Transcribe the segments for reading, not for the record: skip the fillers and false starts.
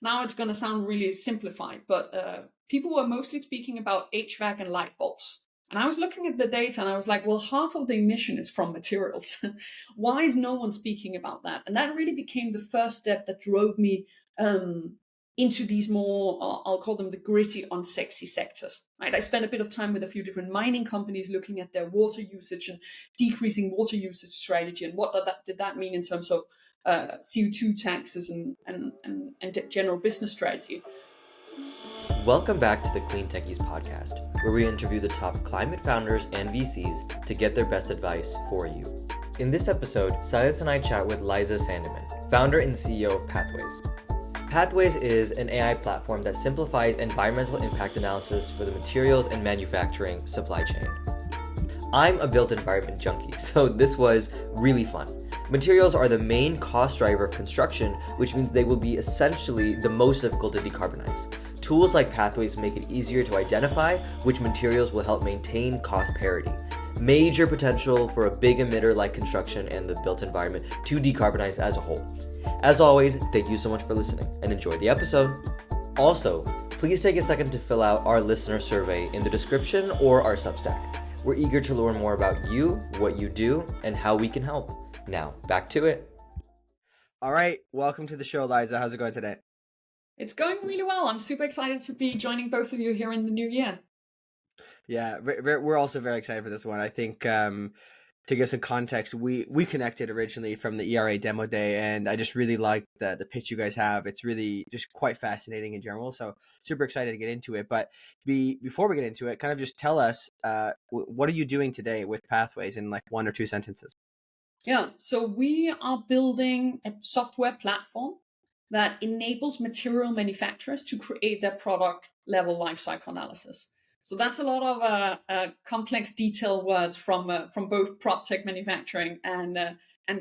Now it's going to sound really simplified, but people were mostly speaking about HVAC and light bulbs. And I was looking at the data and I was like, well, half of the emission is from materials. Why is no one speaking about that? And that really became the first step that drove me into these more, I'll call them the gritty, unsexy sectors. Right? I spent a bit of time with a few different mining companies looking at their water usage and decreasing water usage strategy, and what did that mean in terms of CO2 taxes and general business strategy. Welcome back to the CleanTechies podcast, where we interview the top climate founders and VCs to get their best advice for you. In this episode, Silas and I chat with Leise Sanderson, founder and CEO of Pathways. Pathways is an AI platform that simplifies environmental impact analysis for the materials and manufacturing supply chain. I'm a built environment junkie, so this was really fun. Materials are the main cost driver of construction, which means they will be essentially the most difficult to decarbonize. Tools like Pathways make it easier to identify which materials will help maintain cost parity. Major potential for a big emitter like construction and the built environment to decarbonize as a whole. As always, thank you so much for listening and enjoy the episode. Also, please take a second to fill out our listener survey in the description or our Substack. We're eager to learn more about you, what you do, and how we can help. Now, back to it. All right, welcome to the show, Leise. How's it going today? It's going really well. I'm super excited to be joining both of you here in the new year. Yeah, we're also very excited for this one. I think to give some context, we connected originally from the ERA demo day, and I just really like the pitch you guys have. It's really just quite fascinating in general, so super excited to get into it. But before we get into it, kind of just tell us, what are you doing today with Pathways in like one or two sentences? Yeah, so we are building a software platform that enables material manufacturers to create their product level lifecycle analysis. So that's a lot of complex, detailed words from both prop tech manufacturing and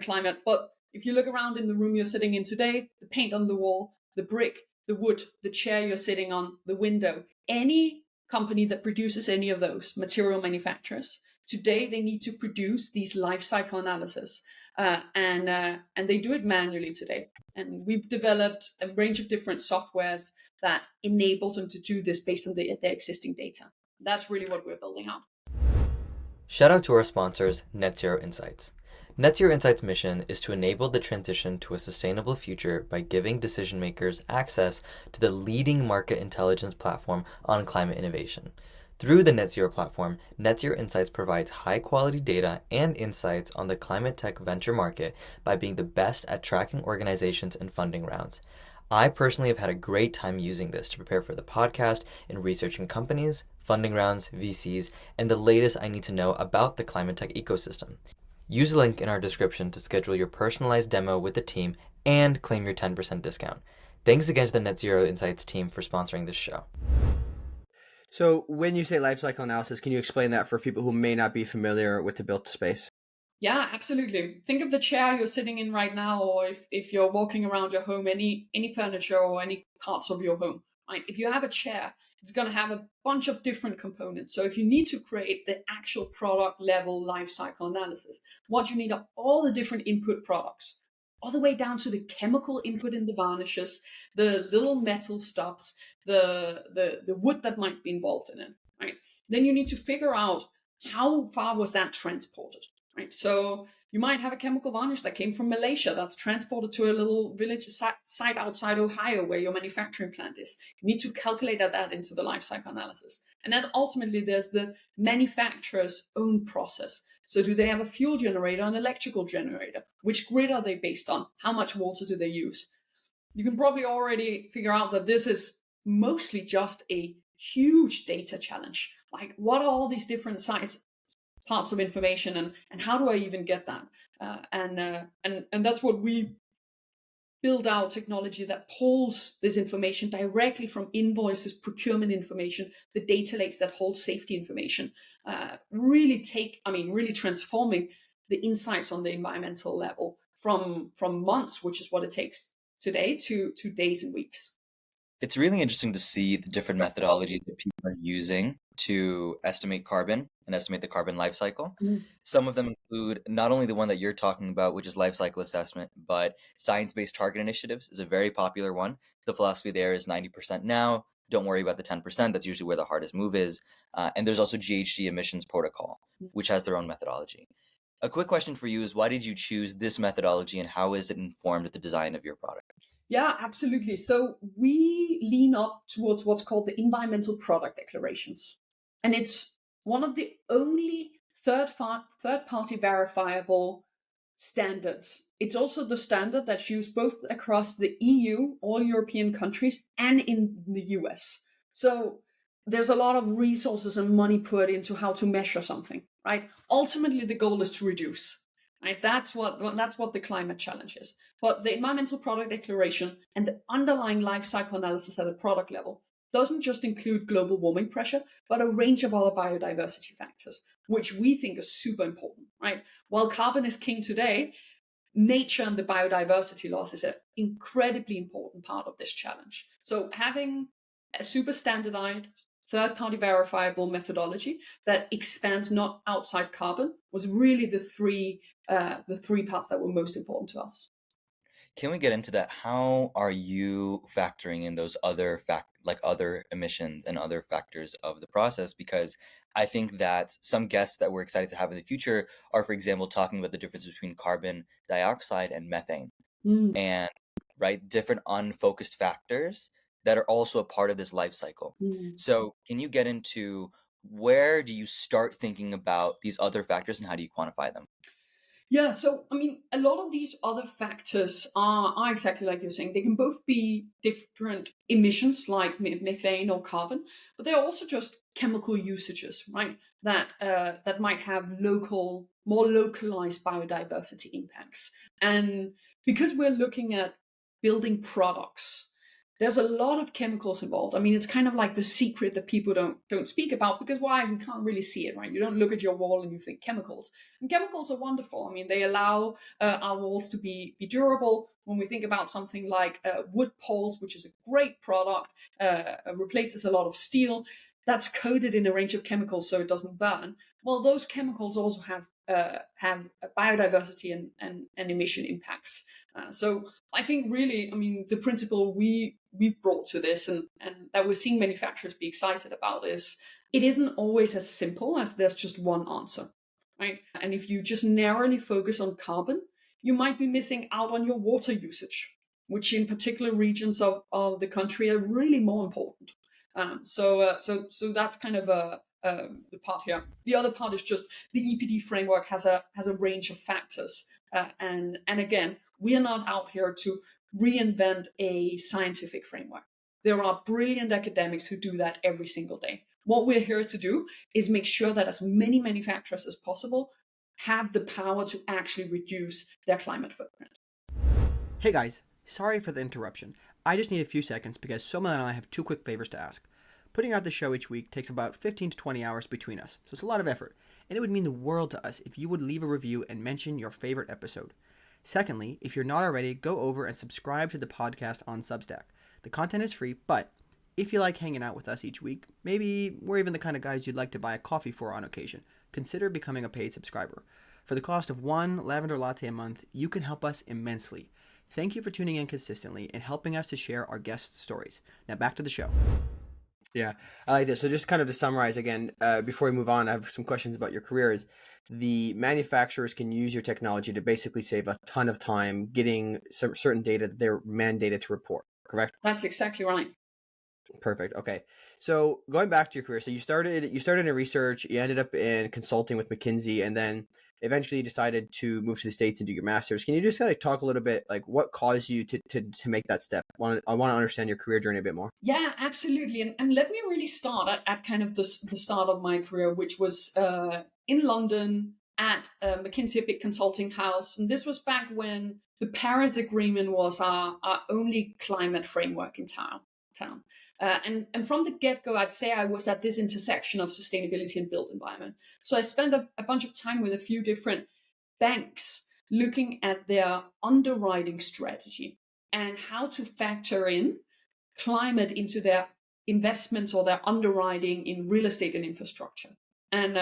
climate. But if you look around in the room you're sitting in today, the paint on the wall, the brick, the wood, the chair you're sitting on, the window, any company that produces any of those material manufacturers, today they need to produce these lifecycle analysis, and they do it manually today. And we've developed a range of different softwares that enables them to do this based on their existing data. That's really what we're building on. Shout out to our sponsors, Net Zero Insights. Net Zero Insights' mission is to enable the transition to a sustainable future by giving decision makers access to the leading market intelligence platform on climate innovation. Through the Net Zero platform, Net Zero Insights provides high-quality data and insights on the climate tech venture market by being the best at tracking organizations and funding rounds. I personally have had a great time using this to prepare for the podcast and researching companies, funding rounds, VCs, and the latest I need to know about the climate tech ecosystem. Use the link in our description to schedule your personalized demo with the team and claim your 10% discount. Thanks again to the Net Zero Insights team for sponsoring this show. So when you say lifecycle analysis, can you explain that for people who may not be familiar with the built space? Yeah, absolutely. Think of the chair you're sitting in right now, or if you're walking around your home, any furniture or any parts of your home, right? If you have a chair, it's going to have a bunch of different components. So if you need to create the actual product level lifecycle analysis, what you need are all the different input products, all the way down to the chemical input in the varnishes, the little metal stops, the wood that might be involved in it, right? Then you need to figure out how far was that transported, right? So you might have a chemical varnish that came from Malaysia that's transported to a little village site outside Ohio where your manufacturing plant is. You need to calculate that into the life cycle analysis. And then ultimately there's the manufacturer's own process. So do they have a fuel generator, an electrical generator? Which grid are they based on? How much water do they use? You can probably already figure out that this is mostly just a huge data challenge. Like, what are all these different parts of information, and how do I even get that? And that's what we build out technology that pulls this information directly from invoices, procurement information, the data lakes that hold safety information, really transforming the insights on the environmental level from months, which is what it takes today, to days and weeks. It's really interesting to see the different methodologies that people are using to estimate carbon and estimate the carbon life cycle. Mm. Some of them include not only the one that you're talking about, which is life cycle assessment, but science-based target initiatives is a very popular one. The philosophy there is 90% now. Don't worry about the 10%. That's usually where the hardest move is. And there's also GHG emissions protocol, which has their own methodology. A quick question for you is why did you choose this methodology and how is it informed the design of your product? Yeah, absolutely. So we lean up towards what's called the environmental product declarations. And it's one of the only third party verifiable standards. It's also the standard that's used both across the EU, all European countries, and in the US. So there's a lot of resources and money put into how to measure something, right? Ultimately, the goal is to reduce. Right? That's what the climate challenge is. But the environmental product declaration and the underlying life cycle analysis at a product level doesn't just include global warming pressure, but a range of other biodiversity factors, which we think is super important, right? While carbon is king today, nature and the biodiversity loss is an incredibly important part of this challenge. So having a super standardized, third-party verifiable methodology that expands not outside carbon was really the three parts that were most important to us. Can we get into that? How are you factoring in those other other emissions and other factors of the process? Because I think that some guests that we're excited to have in the future are, for example, talking about the difference between carbon dioxide and methane and different unfocused factors that are also a part of this life cycle. So can you get into where do you start thinking about these other factors and how do you quantify them? Yeah, so I mean, a lot of these other factors are exactly like you're saying. They can both be different emissions, like methane or carbon, but they're also just chemical usages, right? That might have more localized biodiversity impacts. And because we're looking at building products, there's a lot of chemicals involved. I mean, it's kind of like the secret that people don't speak about because why? We can't really see it, right? You don't look at your wall and you think chemicals. And chemicals are wonderful. I mean, they allow our walls to be durable. When we think about something like wood poles, which is a great product, replaces a lot of steel, that's coated in a range of chemicals so it doesn't burn. Well, those chemicals also have biodiversity and emission impacts. So I think really, I mean, the principle we've brought to this and that we're seeing manufacturers be excited about is it isn't always as simple as there's just one answer, right? And if you just narrowly focus on carbon, you might be missing out on your water usage, which in particular regions of the country are really more important. So that's kind of the part here. The other part is just the EPD framework has a range of factors, and again, we are not out here to reinvent a scientific framework. There are brilliant academics who do that every single day. What we're here to do is make sure that as many manufacturers as possible have the power to actually reduce their climate footprint. Hey guys, sorry for the interruption. I just need a few seconds because Somil and I have two quick favors to ask. Putting out the show each week takes about 15 to 20 hours between us, so it's a lot of effort, and it would mean the world to us if you would leave a review and mention your favorite episode. Secondly, if you're not already, go over and subscribe to the podcast on Substack. The content is free, but if you like hanging out with us each week, maybe we're even the kind of guys you'd like to buy a coffee for on occasion, consider becoming a paid subscriber. For the cost of one lavender latte a month, you can help us immensely. Thank you for tuning in consistently and helping us to share our guests' stories. Now back to the show. Yeah, I like this. So just kind of to summarize again, before we move on, I have some questions about your careers. The manufacturers can use your technology to basically save a ton of time getting some certain data that they're mandated to report, correct? That's exactly right. Perfect. Okay. So going back to your career, so you started in research, you ended up in consulting with McKinsey, and then eventually you decided to move to the States and do your master's. Can you just kind of talk a little bit like what caused you to make that step? I want to understand your career journey a bit more. Yeah, absolutely. And let me really start at kind of the start of my career, which was in London at McKinsey, a big consulting house. And this was back when the Paris Agreement was our only climate framework in town. And from the get-go, I'd say I was at this intersection of sustainability and built environment. So I spent a bunch of time with a few different banks looking at their underwriting strategy and how to factor in climate into their investments or their underwriting in real estate and infrastructure. And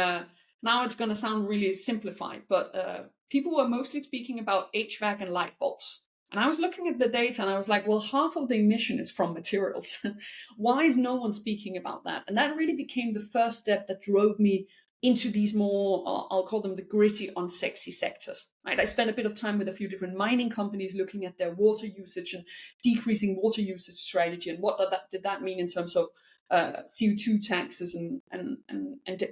now it's going to sound really simplified, but people were mostly speaking about HVAC and light bulbs. And I was looking at the data and I was like, well, half of the emission is from materials. Why is no one speaking about that? And that really became the first step that drove me into these more, I'll call them the gritty, unsexy sectors. Right? I spent a bit of time with a few different mining companies looking at their water usage and decreasing water usage strategy, and what did that mean in terms of CO2 taxes and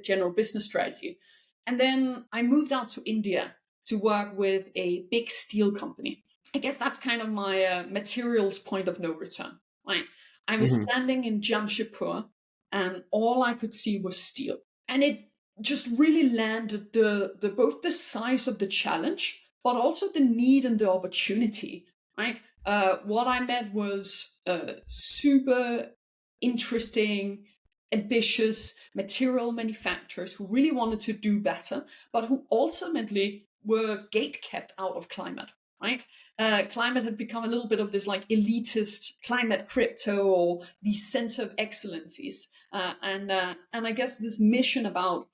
general business strategy. And then I moved out to India to work with a big steel company. I guess that's kind of my materials point of no return. Right? I was standing in Jamshedpur, and all I could see was steel, and it just really landed the both the size of the challenge, but also the need and the opportunity. Right? What I met was super interesting, ambitious material manufacturers who really wanted to do better, but who ultimately were gate kept out of climate. Right? Climate had become a little bit of this like elitist climate crypto or these center of excellencies. And I guess this mission about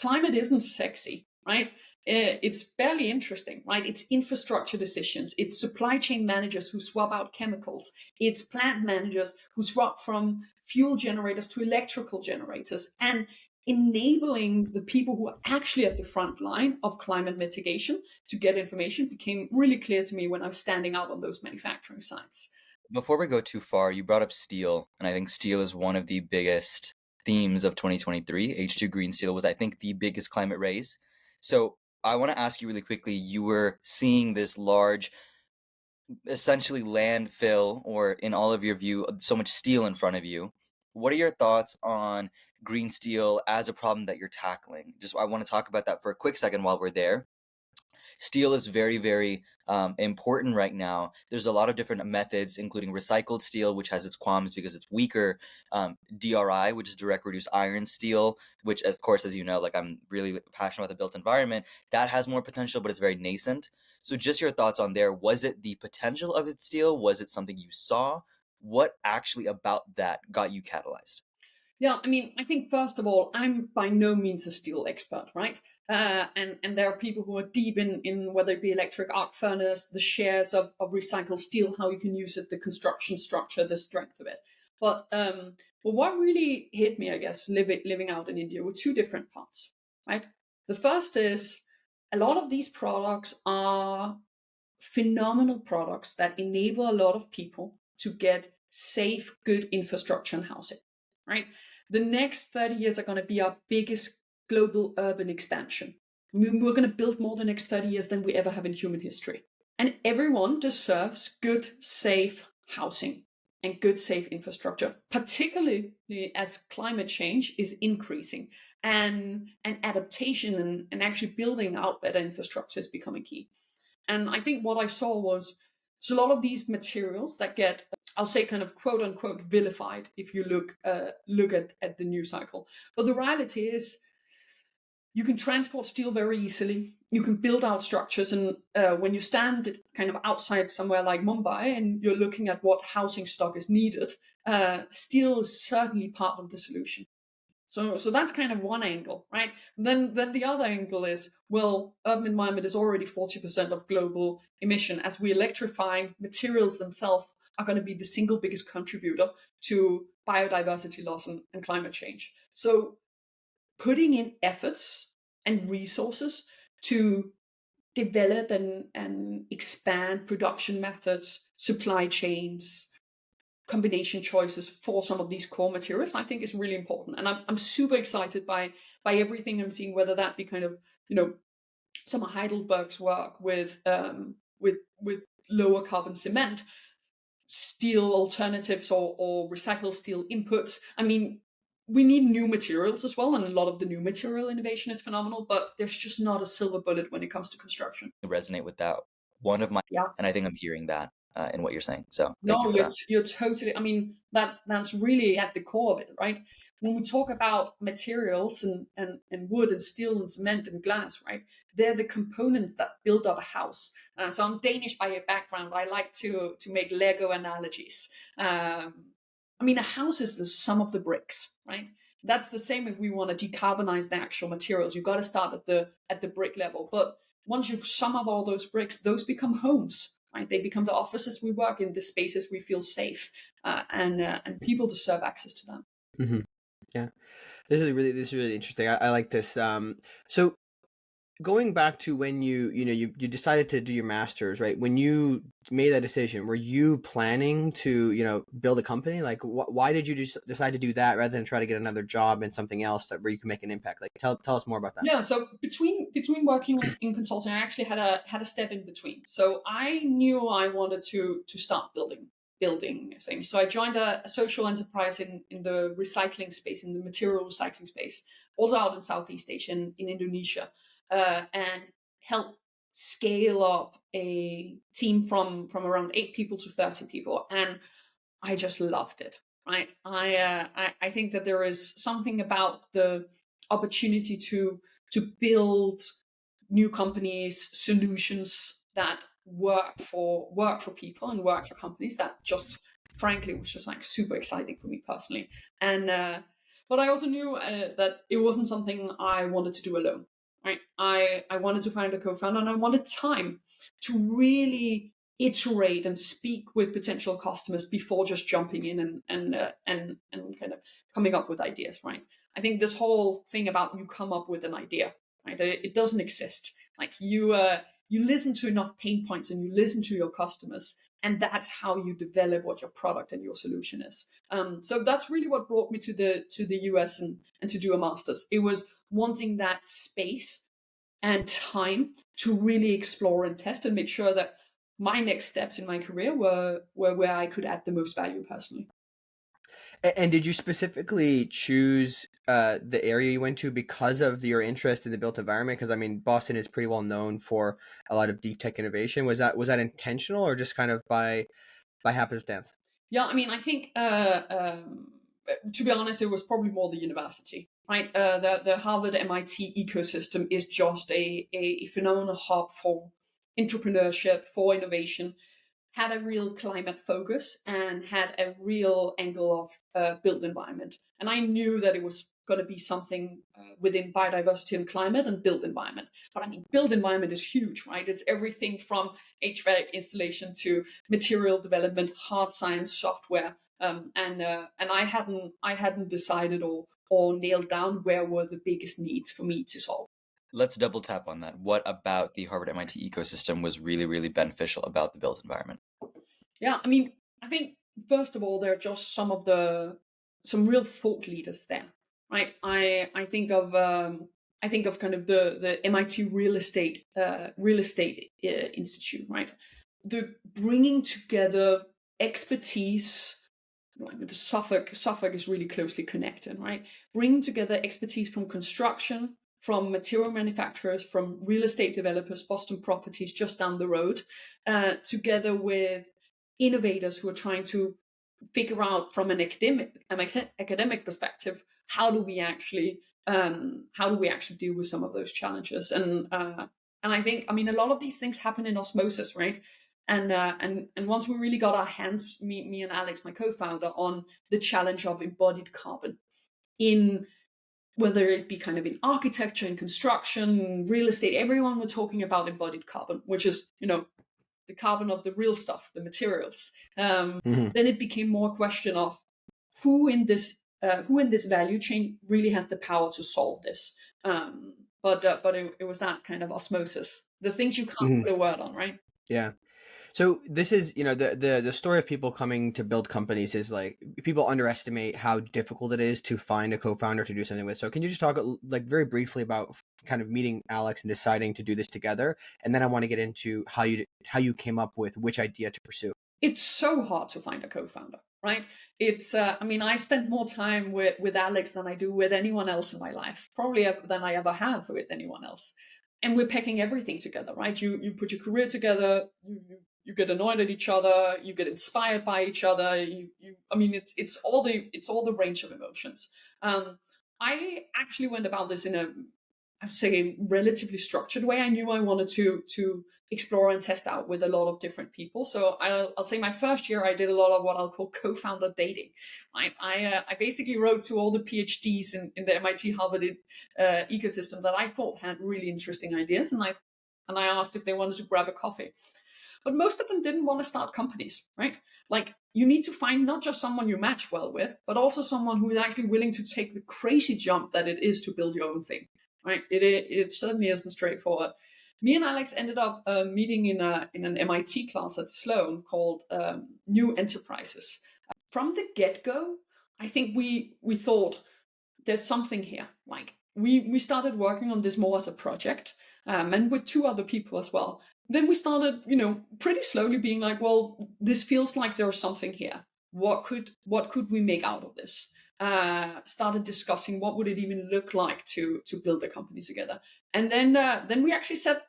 climate isn't sexy, right? It's barely interesting, right? It's infrastructure decisions. It's supply chain managers who swap out chemicals. It's plant managers who swap from fuel generators to electrical generators. And enabling the people who are actually at the front line of climate mitigation to get information became really clear to me when I was standing out on those manufacturing sites. Before we go too far, you brought up steel, and I think steel is one of the biggest themes of 2023. H2 Green Steel was, I think, the biggest climate race. So I want to ask you really quickly, you were seeing this large, essentially landfill, or in all of your view, so much steel in front of you. What are your thoughts on green steel as a problem that you're tackling? I want to talk about that for a quick second while we're there. Steel is very, very important right now. There's a lot of different methods, including recycled steel, which has its qualms because it's weaker. DRI, which is direct reduced iron steel, which, of course, as you know, like I'm really passionate about the built environment. That has more potential, but it's very nascent. So just your thoughts on there. Was it the potential of its steel? Was it something you saw? What actually about that got you catalyzed? Yeah, I mean, I think first of all, I'm by no means a steel expert, right? And there are people who are deep in whether it be electric arc furnace, the shares of recycled steel, how you can use it, the construction structure, the strength of it. But what really hit me, I guess, living out in India were two different parts, right? The first is a lot of these products are phenomenal products that enable a lot of people to get safe, good infrastructure and housing, right? The next 30 years are going to be our biggest global urban expansion. I mean, we're going to build more the next 30 years than we ever have in human history. And everyone deserves good, safe housing and good, safe infrastructure, particularly as climate change is increasing and adaptation and actually building out better infrastructure is becoming key. And I think what I saw was there's a lot of these materials that get, I'll say, kind of quote unquote vilified if you look at the news cycle. But the reality is you can transport steel very easily. You can build out structures. And when you stand kind of outside somewhere like Mumbai and you're looking at what housing stock is needed, steel is certainly part of the solution. So that's kind of one angle, right? Then the other angle is, well, urban environment is already 40% of global emission. As we electrify, materials themselves are going to be the single biggest contributor to biodiversity loss and climate change. So putting in efforts and resources to develop and expand production methods, supply chains, combination choices for some of these core materials, I think is really important. And I'm super excited by everything I'm seeing, whether that be kind of, some of Heidelberg's work with lower carbon cement, steel alternatives or recycled steel inputs. I mean, we need new materials as well, and a lot of the new material innovation is phenomenal, but there's just not a silver bullet when it comes to construction. Resonate with that. And I think I'm hearing that. in what you're saying. So thank you No, for that. you're totally. I mean, that's really at the core of it, right? When we talk about materials and wood and steel and cement and glass, right? They're the components that build up a house. So I'm Danish by a background. I like to make Lego analogies. I mean, a house is the sum of the bricks, right? That's the same if we want to decarbonize the actual materials. You've got to start at the brick level. But once you sum up all those bricks, those become homes, right? They become the offices we work in, the spaces we feel safe, and people deserve access to them. Hmm. Yeah, this is really interesting. I like this. So going back to when you decided to do your master's, right? When you made that decision, were you planning to build a company? Like, why did you decide to do that rather than try to get another job in something else where you can make an impact? Like, tell us more about that. Yeah, so between working in consulting, I actually had a step in between. So I knew I wanted to start building things. So I joined a social enterprise in the recycling space, in the material recycling space, also out in Southeast Asia, in Indonesia, and helped scale up a team from around 8 people to 30 people, and I just loved it. Right, I think that there is something about the opportunity to build new companies, solutions that work for people and work for companies, that just frankly was just like super exciting for me personally. And but I also knew that it wasn't something I wanted to do alone. Right, I wanted to find a co-founder, and I wanted time to really iterate and speak with potential customers before just jumping in and kind of coming up with ideas. Right, I think this whole thing about you come up with an idea, right? It doesn't exist. Like you listen to enough pain points and you listen to your customers, and that's how you develop what your product and your solution is. So that's really what brought me to the US and to do a master's. It was wanting that space and time to really explore and test and make sure that my next steps in my career were where I could add the most value personally. And did you specifically choose the area you went to because of your interest in the built environment? Because I mean, Boston is pretty well known for a lot of deep tech innovation. Was that intentional or just kind of by happenstance? Yeah, I mean, I think to be honest, it was probably more the university, right? The Harvard MIT ecosystem is just a phenomenal hub for entrepreneurship, for innovation, had a real climate focus and had a real angle of built environment. And I knew that it was going to be something within biodiversity and climate and built environment. But I mean, built environment is huge, right? It's everything from HVAC installation to material development, hard science, software. And I hadn't decided or nailed down where were the biggest needs for me to solve. Let's double tap on that. What about the Harvard MIT ecosystem was really, really beneficial about the built environment? Yeah, I mean, I think first of all, there are just some real thought leaders there, right? I think of kind of the MIT real estate institute, right? The bringing together expertise. Like with the Suffolk is really closely connected, right? Bringing together expertise from construction, from material manufacturers, from real estate developers, Boston Properties just down the road, together with innovators who are trying to figure out from an academic perspective, how do we actually deal with some of those challenges. And I think, I mean, a lot of these things happen in osmosis, right? And once we really got our hands, me and Alex, my co-founder, on the challenge of embodied carbon in, whether it be kind of in architecture, in construction, real estate, everyone were talking about embodied carbon, which is, the carbon of the real stuff, the materials. Then it became more a question of who in this value chain really has the power to solve this. But it was that kind of osmosis, the things you can't put a word on, right? Yeah. So this is, the story of people coming to build companies is like people underestimate how difficult it is to find a co-founder to do something with. So can you just talk like very briefly about kind of meeting Alex and deciding to do this together? And then I want to get into how you came up with which idea to pursue. It's so hard to find a co-founder, right? It's, I mean, I spent more time with Alex than I do with anyone else in my life, probably than I ever have with anyone else. And we're packing everything together, right? You put your career together, you you get annoyed at each other, you get inspired by each other. I mean, it's all the range of emotions. I actually went about this in a, I'd say, relatively structured way. I knew I wanted to explore and test out with a lot of different people. So I'll say my first year I did a lot of what I'll call co-founder dating. I basically wrote to all the PhDs in the MIT Harvard ecosystem that I thought had really interesting ideas, and I asked if they wanted to grab a coffee. But most of them didn't want to start companies, right? Like, you need to find not just someone you match well with, but also someone who is actually willing to take the crazy jump that it is to build your own thing, right? It certainly isn't straightforward. Me and Alex ended up meeting in an MIT class at Sloan called New Enterprises. From the get-go, I think we thought there's something here. Like, we started working on this more as a project, and with 2 other people as well. Then we started, pretty slowly being like, well, this feels like there's something here. What could we make out of this? Started discussing what would it even look like to build a company together. And then we actually set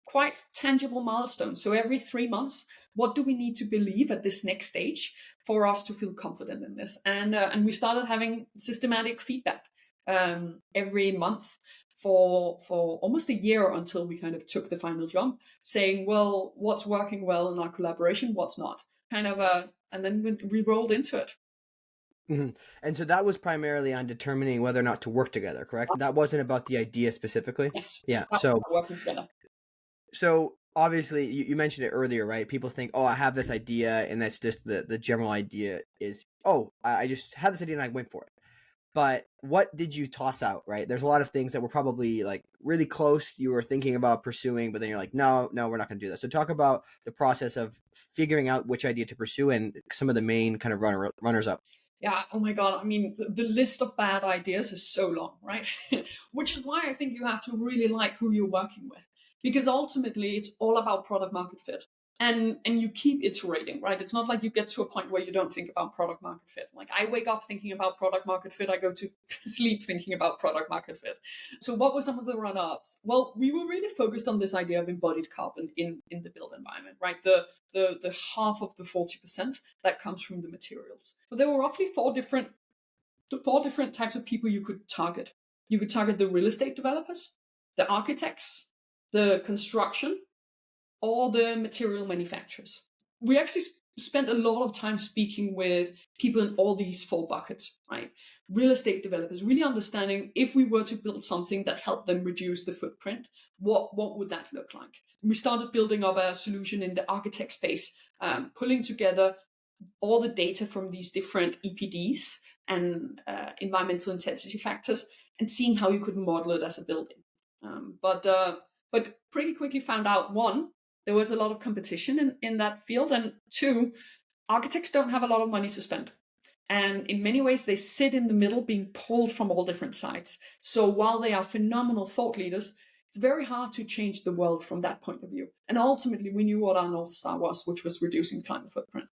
quite tangible milestones. So every 3 months, what do we need to believe at this next stage for us to feel confident in this? And we started having systematic feedback every month for almost a year, until we kind of took the final jump, saying, well, what's working well in our collaboration, what's not, and then we rolled into it. Mm-hmm. And so that was primarily on determining whether or not to work together, correct? That wasn't about the idea specifically? Yes. Yeah. That was working together. So obviously you mentioned it earlier, right? People think, oh, I have this idea, and that's just the general idea is, oh, I just had this idea and I went for it. But what did you toss out, right? There's a lot of things that were probably like really close, you were thinking about pursuing, but then you're like, no, we're not going to do that. So talk about the process of figuring out which idea to pursue and some of the main kind of runners up. Yeah, oh my God. I mean, the list of bad ideas is so long, right? Which is why I think you have to really like who you're working with, because ultimately it's all about product market fit. And you keep iterating, right? It's not like you get to a point where you don't think about product market fit. Like, I wake up thinking about product market fit, I go to sleep thinking about product market fit. So what were some of the run-ups? Well, we were really focused on this idea of embodied carbon in the built environment, right? The half of the 40% that comes from the materials. But there were roughly four different types of people you could target. You could target the real estate developers, the architects, the construction, or the material manufacturers. We actually spent a lot of time speaking with people in all these 4 buckets, right? Real estate developers, really understanding, if we were to build something that helped them reduce the footprint, what would that look like? We started building up a solution in the architect space, pulling together all the data from these different EPDs and environmental intensity factors, and seeing how you could model it as a building. But pretty quickly found out, 1, there was a lot of competition in that field, and 2, architects don't have a lot of money to spend. And in many ways, they sit in the middle, being pulled from all different sides. So while they are phenomenal thought leaders, it's very hard to change the world from that point of view. And ultimately, we knew what our North Star was, which was reducing climate footprint.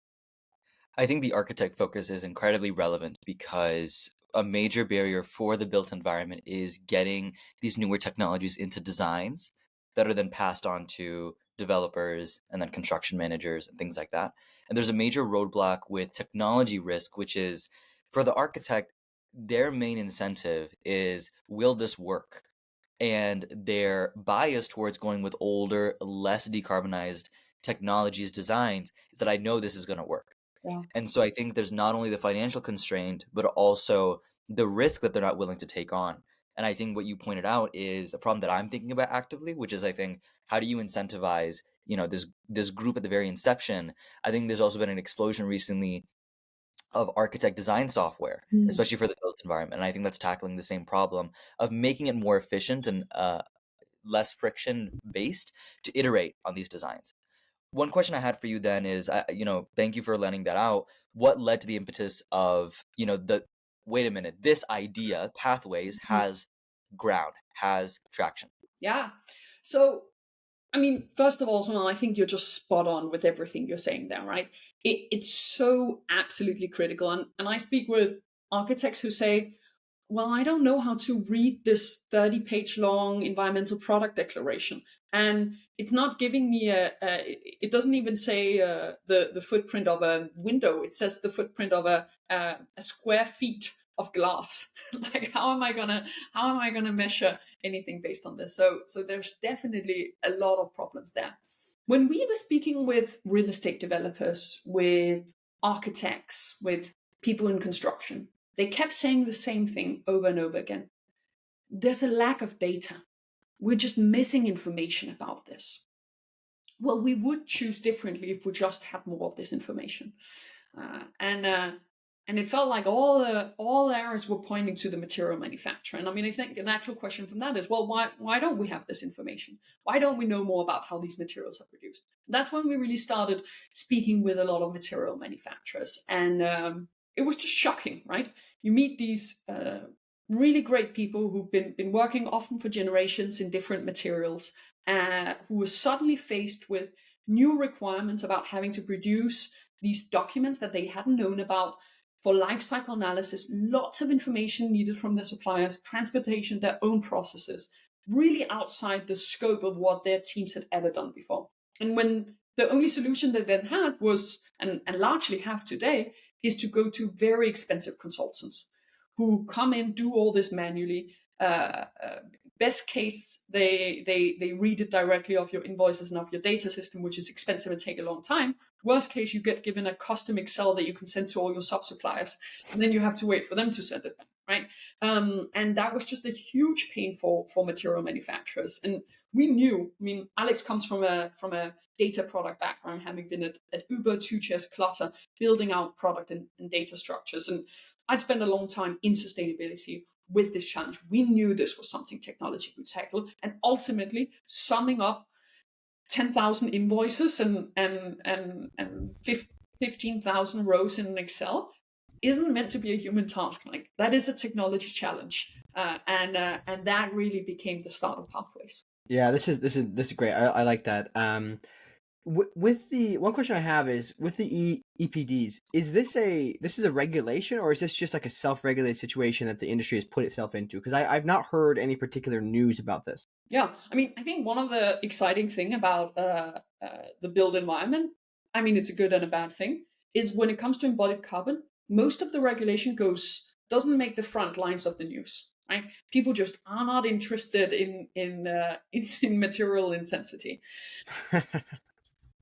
I think the architect focus is incredibly relevant, because a major barrier for the built environment is getting these newer technologies into designs that are then passed on to developers and then construction managers and things like that. And there's a major roadblock with technology risk, which is, for the architect, their main incentive is, will this work? And their bias towards going with older, less decarbonized technologies, designs, is that I know this is going to work. Yeah. And so I think there's not only the financial constraint, but also the risk that they're not willing to take on. And I think what you pointed out is a problem that I'm thinking about actively, which is, I think, how do you incentivize, this group at the very inception? I think there's also been an explosion recently of architect design software, especially for the built environment. And I think that's tackling the same problem of making it more efficient and less friction based to iterate on these designs. One question I had for you then is, thank you for laying that out. What led to the impetus of, wait a minute, this idea, Pathways, has ground, has traction? Yeah. So, I mean, first of all, Somil, I think you're just spot on with everything you're saying there, right? It's so absolutely critical. And I speak with architects who say, well, I don't know how to read this 30-page long environmental product declaration. And it's not giving me it doesn't even say the footprint of a window. It says the footprint of a square feet of glass. Like how am I gonna measure anything based on this? So there's definitely a lot of problems there. When we were speaking with real estate developers, with architects, with people in construction, they kept saying the same thing over and over again. There's a lack of data. We're just missing information about this. Well, we would choose differently if we just had more of this information. And it felt like all the arrows were pointing to the material manufacturer. And I mean, I think the natural question from that is, well, why don't we have this information? Why don't we know more about how these materials are produced? And that's when we really started speaking with a lot of material manufacturers. And it was just shocking, right? You meet these really great people who've been working often for generations in different materials, who were suddenly faced with new requirements about having to produce these documents that they hadn't known about for life cycle analysis, lots of information needed from their suppliers, transportation, their own processes, really outside the scope of what their teams had ever done before. And when the only solution they then had was, and largely have today, is to go to very expensive consultants who come in, do all this manually. Best case, they read it directly off your invoices and off your data system, which is expensive and take a long time. Worst case, you get given a custom Excel that you can send to all your sub-suppliers, and then you have to wait for them to send it back, right? And that was just a huge pain for material manufacturers. And we knew, I mean, Alex comes from a data product background, having been at Uber, 2Chairs, Clutter, building out product and data structures. And I'd spent a long time in sustainability with this challenge. We knew this was something technology could tackle, and ultimately summing up 10,000 invoices and 15,000 rows in an Excel isn't meant to be a human task. Like that is a technology challenge, and that really became the start of Pathways. Yeah, this is great. I like that. With the one question I have is with the EPDs, is this a regulation, or is this just like a self-regulated situation that the industry has put itself into? Because I've not heard any particular news about this. Yeah, I mean, I think one of the exciting thing about the built environment, I mean, it's a good and a bad thing, is when it comes to embodied carbon, most of the regulation doesn't make the front lines of the news. Right? People just are not interested in material intensity.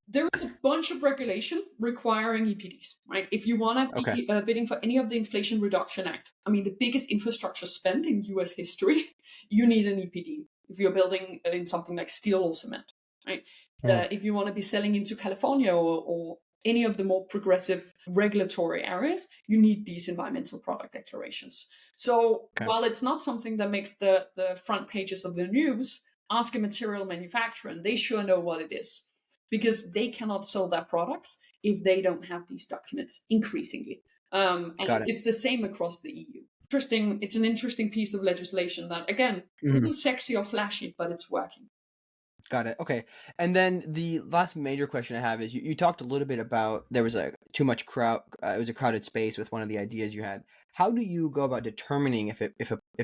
There is a bunch of regulation requiring EPDs, right? If you want to be bidding for any of the Inflation Reduction Act, I mean, the biggest infrastructure spend in US history, you need an EPD if you're building in something like steel or cement, right? If you want to be selling into California or any of the more progressive regulatory areas, you need these environmental product declarations. So while it's not something that makes the front pages of the news, ask a material manufacturer and they sure know what it is, because they cannot sell their products if they don't have these documents increasingly. And it's the same across the EU. It's an interesting piece of legislation that, again, isn't sexy or flashy, but it's working. Got it. Okay. And then the last major question I have is you talked a little bit about there was too much crowd. It was a crowded space with one of the ideas you had. How do you go about determining if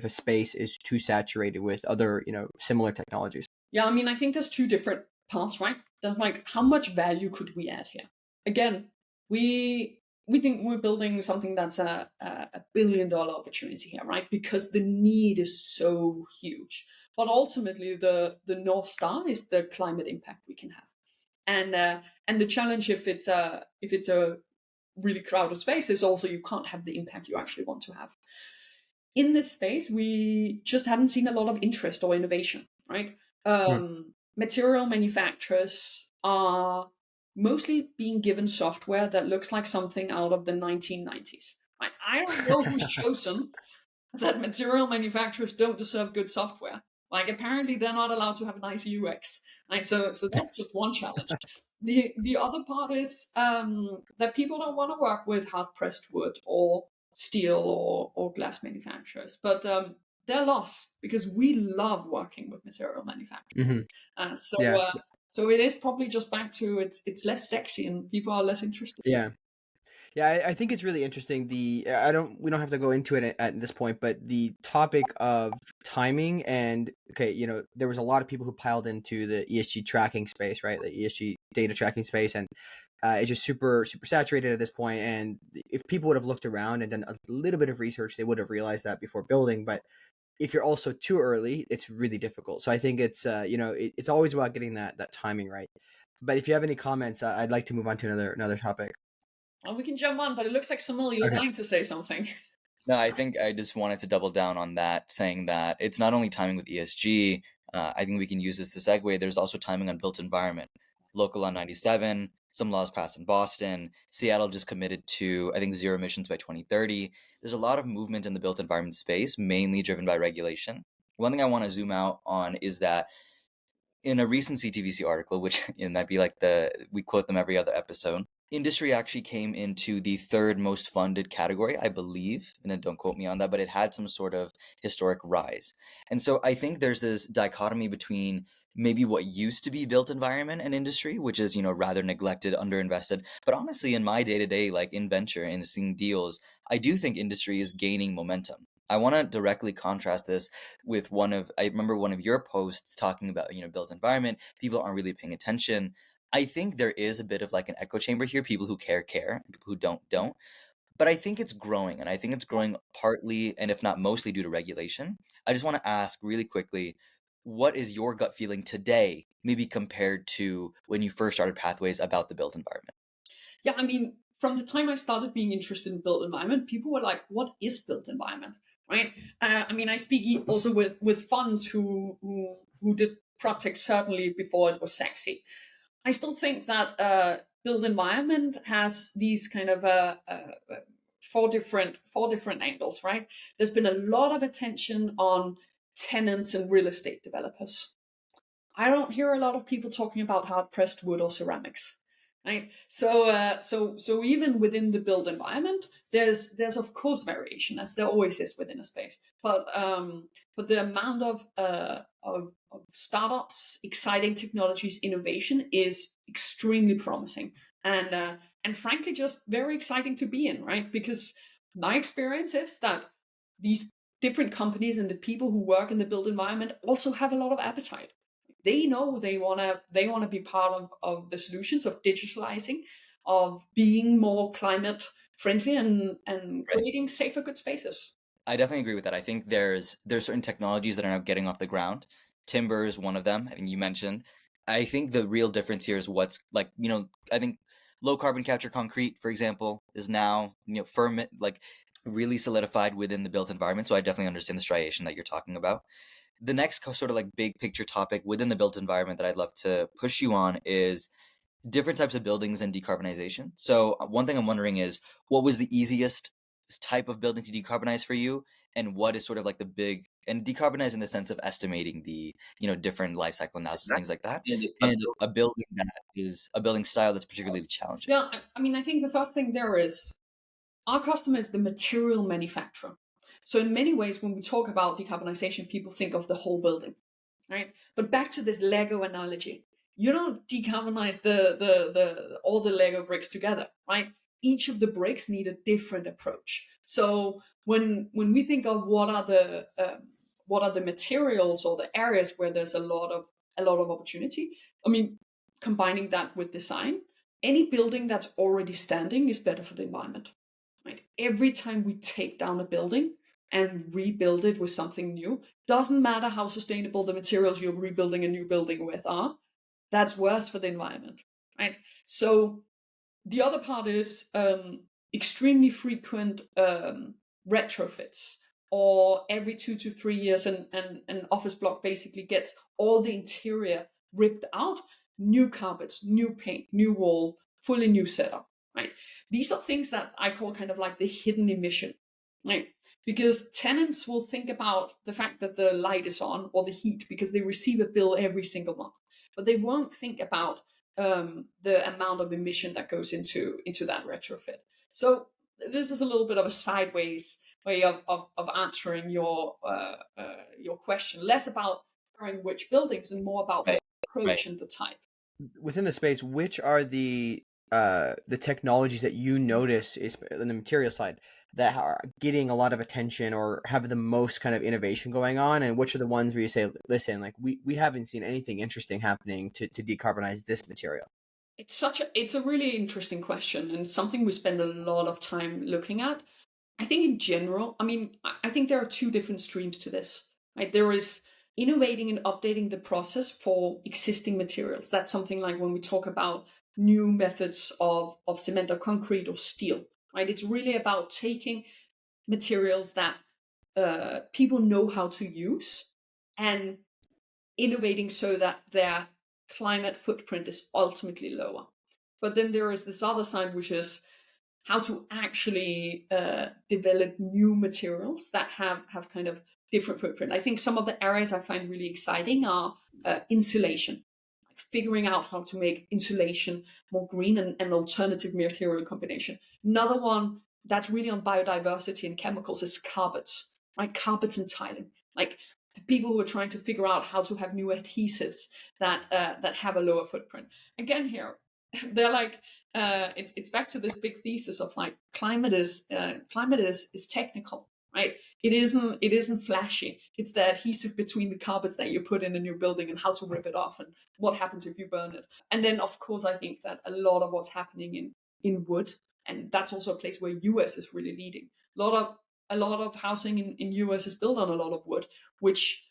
a space is too saturated with other, similar technologies? Yeah, I mean, I think there's two different parts, right? There's like, how much value could we add here? Again, we think we're building something that's a $1 billion opportunity here, right? Because the need is so huge. But ultimately, the North Star is the climate impact we can have. And the challenge if it's a really crowded space is also you can't have the impact you actually want to have. In this space, we just haven't seen a lot of interest or innovation, right? Material manufacturers are mostly being given software that looks like something out of the 1990s. Right? I don't know who's chosen that material manufacturers don't deserve good software. Like apparently they're not allowed to have nice UX. Right? So that's just one challenge. The other part is that people don't want to work with hard pressed wood or steel or glass manufacturers, but they're lost because we love working with material manufacturers. So it is probably just back to it's less sexy and people are less interested. Yeah. Yeah, I think it's really interesting. We don't have to go into it at this point, but the topic of timing and okay, there was a lot of people who piled into the ESG tracking space, right? The ESG data tracking space, and it's just super saturated at this point. And if people would have looked around and done a little bit of research, they would have realized that before building. But if you're also too early, it's really difficult. So I think it's it's always about getting that timing right. But if you have any comments, I'd like to move on to another topic. Well, we can jump on, but it looks like Somil, you're Okay. dying to say something. No, I think I just wanted to double down on that, saying that it's not only timing with ESG. I think we can use this to segue. There's also timing on built environment. Local Law 97, some laws passed in Boston. Seattle just committed to, I think, zero emissions by 2030. There's a lot of movement in the built environment space, mainly driven by regulation. One thing I want to zoom out on is that in a recent CTVC article, which it might be like we quote them every other episode, industry actually came into the third most funded category, I believe, and then don't quote me on that, but it had some sort of historic rise. And so I think there's this dichotomy between maybe what used to be built environment and industry, which is, rather neglected, underinvested. But honestly, in my day-to-day, like in venture and seeing deals, I do think industry is gaining momentum. I want to directly contrast this with I remember one of your posts talking about, built environment, people aren't really paying attention. I think there is a bit of like an echo chamber here. People who care, and people who don't. But I think it's growing, and I think it's growing partly, and if not mostly, due to regulation. I just want to ask really quickly, what is your gut feeling today, maybe compared to when you first started Pathways about the built environment? Yeah, I mean, from the time I started being interested in built environment, people were like, "What is built environment?" Right? I mean, I speak also with funds who did projects certainly before it was sexy. I still think that built environment has these kind of four different angles. Right? There's been a lot of attention on tenants and real estate developers. I don't hear a lot of people talking about hard pressed wood or ceramics, right? So even within the built environment, there's of course variation, as there always is within a space. But the amount of startups, exciting technologies, innovation is extremely promising, and frankly, just very exciting to be in, right? Because my experience is that these different companies and the people who work in the built environment also have a lot of appetite. They know they wanna be part of the solutions of digitalizing, of being more climate friendly and Right. creating safer good spaces. I definitely agree with that. I think there's certain technologies that are now getting off the ground. Timber is one of them. I think you mentioned. I think the real difference here is what's like, I think low carbon capture concrete, for example, is now, firm, like really solidified within the built environment. So I definitely understand the striation that you're talking about. The next sort of like big picture topic within the built environment that I'd love to push you on is different types of buildings and decarbonization. So one thing I'm wondering is, what was the easiest type of building to decarbonize for you, and what is sort of like the big and decarbonize in the sense of estimating the different life cycle analysis, things like that, and a building that is a building style that's particularly challenging. Yeah, I mean, I think the first thing there is our customer is the material manufacturer. So in many ways, when we talk about decarbonization, people think of the whole building, right? But back to this Lego analogy, you don't decarbonize the all the Lego bricks together, right? Each of the bricks need a different approach. So when we think of what are the materials or the areas where there's a lot of opportunity, I mean, combining that with design, any building that's already standing is better for the environment. Right? Every time we take down a building and rebuild it with something new, doesn't matter how sustainable the materials you're rebuilding a new building with are, that's worse for the environment. Right? So the other part is extremely frequent retrofits, or every 2 to 3 years, an office block basically gets all the interior ripped out, new carpets, new paint, new wall, fully new setup. Right? These are things that I call kind of like the hidden emission. Right? Because tenants will think about the fact that the light is on or the heat because they receive a bill every single month, but they won't think about the amount of emission that goes into that retrofit. So this is a little bit of a sideways way of answering your question, less about covering which buildings and more about the Right. approach and the type. Within the space, which are the the technologies that you notice is in the material side that are getting a lot of attention or have the most kind of innovation going on, and which are the ones where you say, listen, like we haven't seen anything interesting happening to decarbonize this material? It's a really interesting question, and it's something we spend a lot of time looking at. I think in general, I mean, I think there are two different streams to this, right? There is innovating and updating the process for existing materials. That's something like when we talk about new methods of cement or concrete or steel, right? It's really about taking materials that people know how to use and innovating so that their climate footprint is ultimately lower. But then there is this other side, which is how to actually develop new materials that have kind of different footprint. I think some of the areas I find really exciting are insulation, like figuring out how to make insulation more green and alternative material combination. Another one that's really on biodiversity and chemicals is carpets, right? Carpets and tiling, like the people who are trying to figure out how to have new adhesives that have a lower footprint. Again, here they're like it's back to this big thesis of like climate is technical, right? It isn't flashy. It's the adhesive between the carpets that you put in a new building and how to rip it off and what happens if you burn it. And then of course I think that a lot of what's happening in wood, and that's also a place where US is really leading. A lot of housing in US is built on a lot of wood, which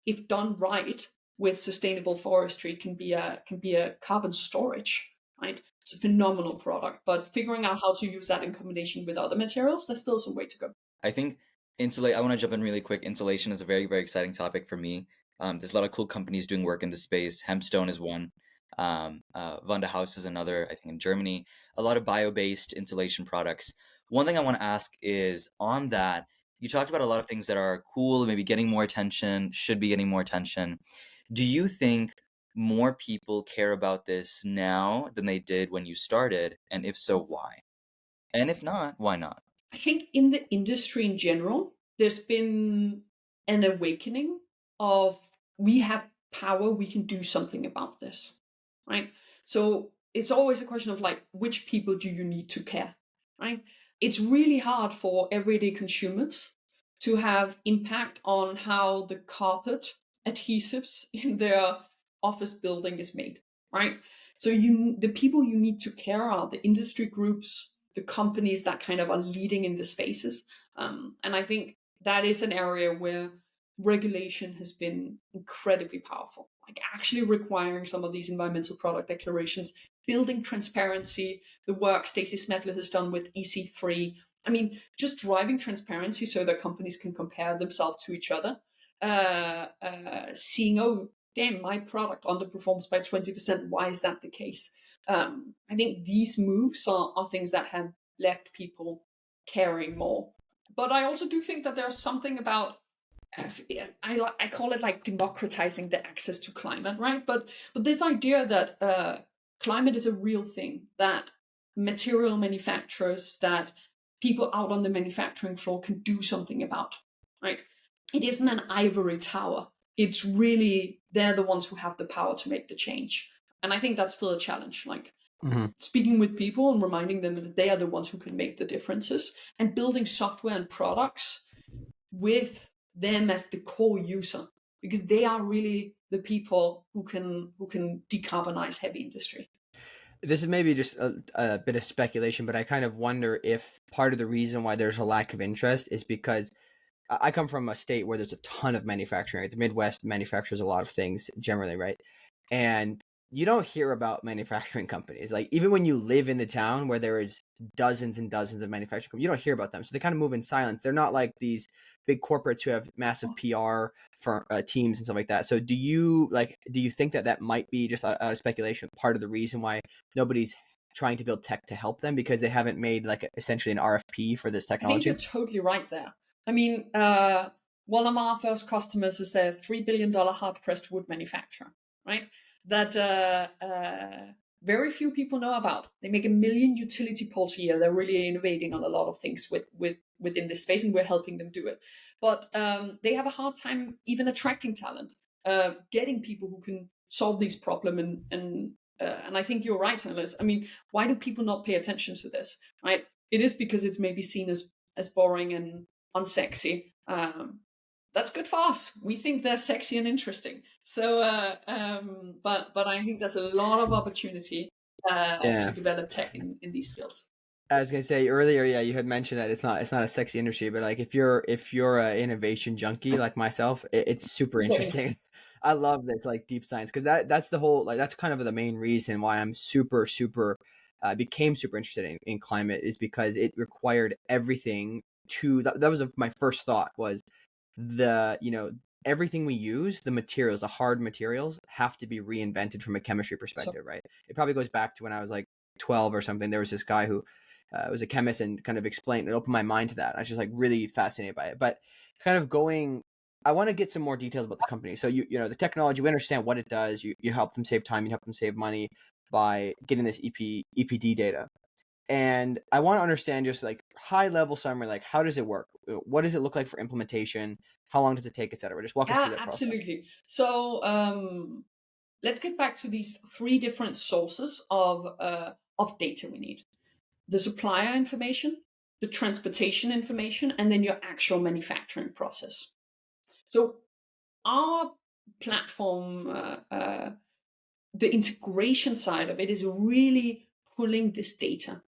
if done right with sustainable forestry can be a carbon storage, right? It's a phenomenal product, but figuring out how to use that in combination with other materials, there's still some way to go. I think I want to jump in really quick. Insulation is a very, very exciting topic for me. There's a lot of cool companies doing work in this space. Hempstone is one. Wanda House is another, I think in Germany. A lot of bio-based insulation products. One thing I want to ask is on that, you talked about a lot of things that are cool, maybe getting more attention, should be getting more attention. Do you think more people care about this now than they did when you started? And if so, why? And if not, why not? I think in the industry in general, there's been an awakening of we have power, we can do something about this, right? So it's always a question of like, which people do you need to care, right? It's really hard for everyday consumers to have impact on how the carpet adhesives in their office building is made, right? So the people you need to care are the industry groups, the companies that kind of are leading in the spaces. And I think that is an area where regulation has been incredibly powerful, like actually requiring some of these environmental product declarations, building transparency, the work Stacey Smetler has done with EC3. I mean, just driving transparency so that companies can compare themselves to each other, seeing, oh, damn, my product underperforms by 20%. Why is that the case? I think these moves are things that have left people caring more. But I also do think that there's something about, I call it like democratizing the access to climate, right? But this idea that climate is a real thing, that material manufacturers, that people out on the manufacturing floor can do something about, right? It isn't an ivory tower. It's really, they're the ones who have the power to make the change. And I think that's still a challenge, like speaking with people and reminding them that they are the ones who can make the differences, and building software and products with them as the core user, because they are really the people who can decarbonize heavy industry. This is maybe just a bit of speculation, but I kind of wonder if part of the reason why there's a lack of interest is because I come from a state where there's a ton of manufacturing. Right? The Midwest manufactures a lot of things generally, right? And you don't hear about manufacturing companies. Like even when you live in the town where there is dozens and dozens of manufacturing companies, you don't hear about them. So they kind of move in silence. They're not like these big corporates who have massive PR for teams and stuff like that. So do you think that might be, just out of speculation, part of the reason why nobody's trying to build tech to help them, because they haven't made like essentially an RFP for this technology? I think you're totally right there. I mean, one of our first customers is a $3 billion hard pressed wood manufacturer, right? That very few people know about. They make 1 million utility poles a year. They're really innovating on a lot of things within this space, and we're helping them do it. But they have a hard time even attracting talent, getting people who can solve these problems and and I think you're right, Silas. I mean, why do people not pay attention to this, right? It is because it's maybe seen as boring and unsexy. That's good for us. We think they're sexy and interesting. So, but I think there's a lot of opportunity to Yeah. develop tech in these fields. I was gonna say earlier, yeah, you had mentioned that it's not a sexy industry, but like if you're an innovation junkie like myself, it's super Same. interesting. I love this like deep science because that's the whole like that's kind of the main reason why I'm super became super interested in climate is because it required everything to that was my first thought was the everything we use, the materials, the hard materials have to be reinvented from a chemistry perspective, right? It probably goes back to when I was like 12 or something. There was this guy who was a chemist and kind of explained and opened my mind to that. I was just like really fascinated by it. But kind of going, I want to get some more details about the company. So you know the technology, we understand what it does. You help them save time, you help them save money by getting this EPD data. And I want to understand just like high level summary, like how does it work? What does it look like for implementation? How long does it take, etc.? Just walk us Yeah, through that process. absolutely. So let's get back to these three different sources of data we need: the supplier information, the transportation information, and then your actual manufacturing process. So our platform, the integration side of it, is really pulling this data.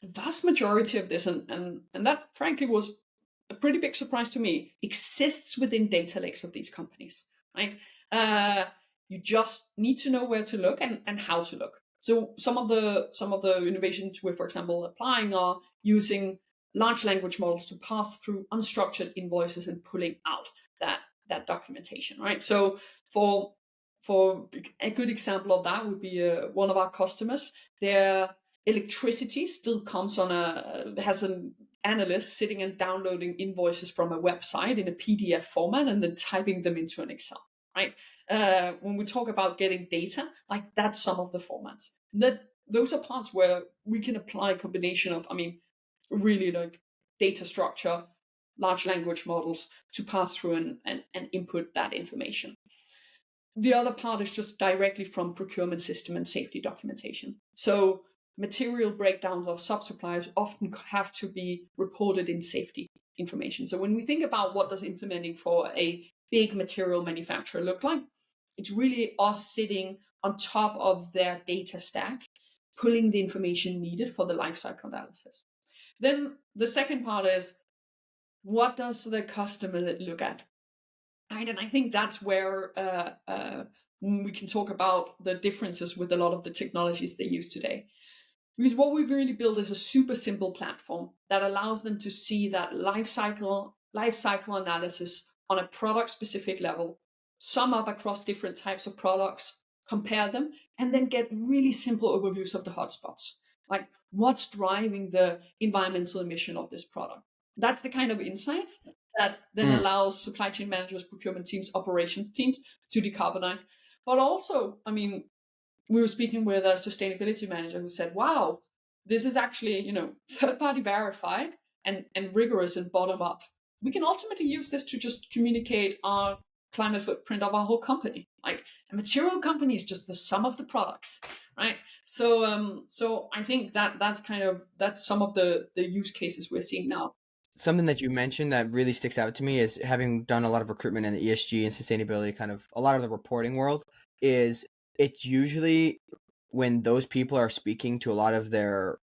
The vast majority of this, and that frankly was a pretty big surprise to me, exists within data lakes of these companies, right? You just need to know where to look and how to look. So some of the innovations we're, for example, applying are using large language models to pass through unstructured invoices and pulling out that documentation, right? So for a good example of that would be one of our customers. Their electricity still comes has an analyst sitting and downloading invoices from a website in a PDF format and then typing them into an Excel, right? When we talk about getting data, like that's some of the formats. Those are parts where we can apply a combination of, really like data structure, large language models to pass through and input that information. The other part is just directly from procurement system and safety documentation. So material breakdowns of sub-suppliers often have to be reported in safety information. So when we think about what does implementing for a big material manufacturer look like, it's really us sitting on top of their data stack, pulling the information needed for the lifecycle analysis. Then the second part is, what does the customer look at? Right, and I think that's where we can talk about the differences with a lot of the technologies they use today. Because what we've really built is a super simple platform that allows them to see that life cycle analysis on a product specific level, sum up across different types of products, compare them, and then get really simple overviews of the hotspots. Like what's driving the environmental emission of this product. That's the kind of insights that then allows supply chain managers, procurement teams, operations teams to decarbonize. But also, we were speaking with a sustainability manager who said, wow, this is actually, third-party verified and rigorous and bottom-up. We can ultimately use this to just communicate our climate footprint of our whole company. Like a material company is just the sum of the products, right? So I think that's some of the use cases we're seeing now. Something that you mentioned that really sticks out to me is having done a lot of recruitment in the ESG and sustainability, kind of a lot of the reporting world, is it's usually when those people are speaking to a lot of their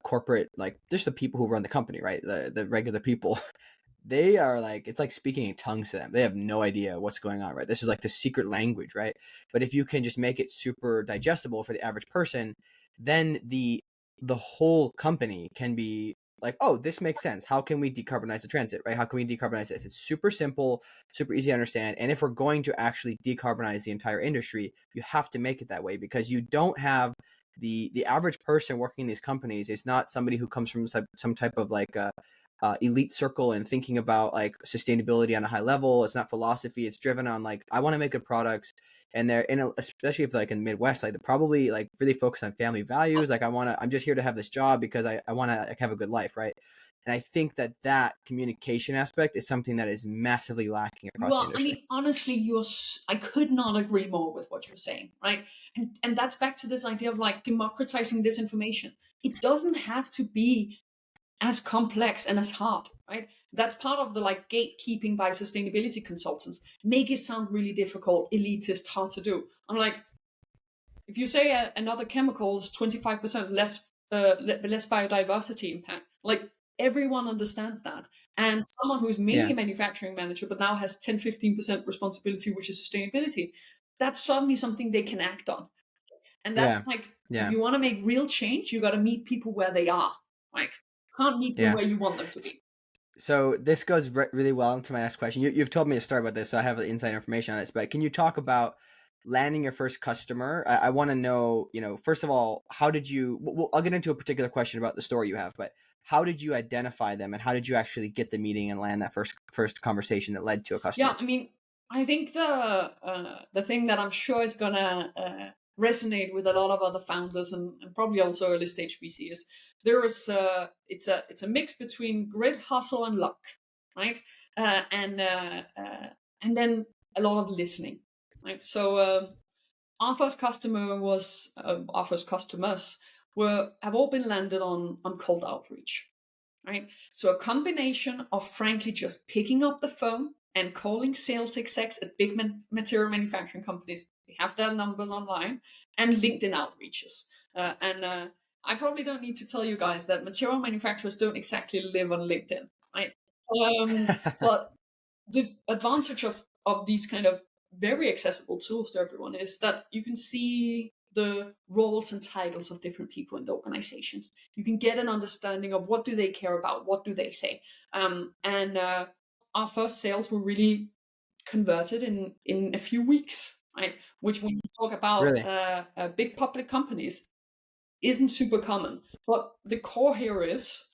corporate, like just the people who run the company, right? The regular people, they are like, it's like speaking in tongues to them. They have no idea what's going on, right? This is like the secret language, right? But if you can just make it super digestible for the average person, then the whole company can be like, oh, this makes sense. How can we decarbonize the transit, right? How can we decarbonize this? It's super simple, super easy to understand. And if we're going to actually decarbonize the entire industry, you have to make it that way, because you don't have the average person working in these companies is not somebody who comes from some type of like elite circle and thinking about like sustainability on a high level. It's not philosophy. It's driven on like, I want to make good products. And they're especially if like in the Midwest, like they're probably like really focused on family values. Like I'm just here to have this job because I want to like have a good life, right? And I think that communication aspect is something that is massively lacking across the Well, I industry. mean, honestly, I could not agree more with what you're saying, right? And that's back to this idea of like democratizing this information. It doesn't have to be as complex and as hard, right? That's part of the like gatekeeping by sustainability consultants. Make it sound really difficult, elitist, hard to do. I'm like, if you say another chemical is 25% less biodiversity impact, like everyone understands that. And someone who's mainly Yeah. a manufacturing manager but now has 10-15% responsibility, which is sustainability, that's suddenly something they can act on. And that's Yeah. like, if Yeah. you want to make real change, you got to meet people where they are. Like, can't meet them Yeah. where you want them to be. So this goes really well into my next question. You've told me a story about this, so I have inside information on this. But can you talk about landing your first customer? I want to know, first of all, how did you? Well, I'll get into a particular question about the story you have, but how did you identify them, and how did you actually get the meeting and land that first conversation that led to a customer? Yeah, I mean, I think the thing that I'm sure is gonna resonate with a lot of other founders and probably also early stage VCs. It's a mix between grit, hustle, and luck, right? Uh, and uh, uh, and then a lot of listening, right? So our first our first customers have all been landed on cold outreach, right? So a combination of frankly just picking up the phone and calling sales execs at big material manufacturing companies. They have their numbers online, and LinkedIn outreaches. And I probably don't need to tell you guys that material manufacturers don't exactly live on LinkedIn, right? But the advantage of these kind of very accessible tools to everyone is that you can see the roles and titles of different people in the organizations. You can get an understanding of what do they care about, what do they say. And our first sales were really converted in a few weeks, right? Which, when you talk about Really? big public companies, isn't super common. But the core here is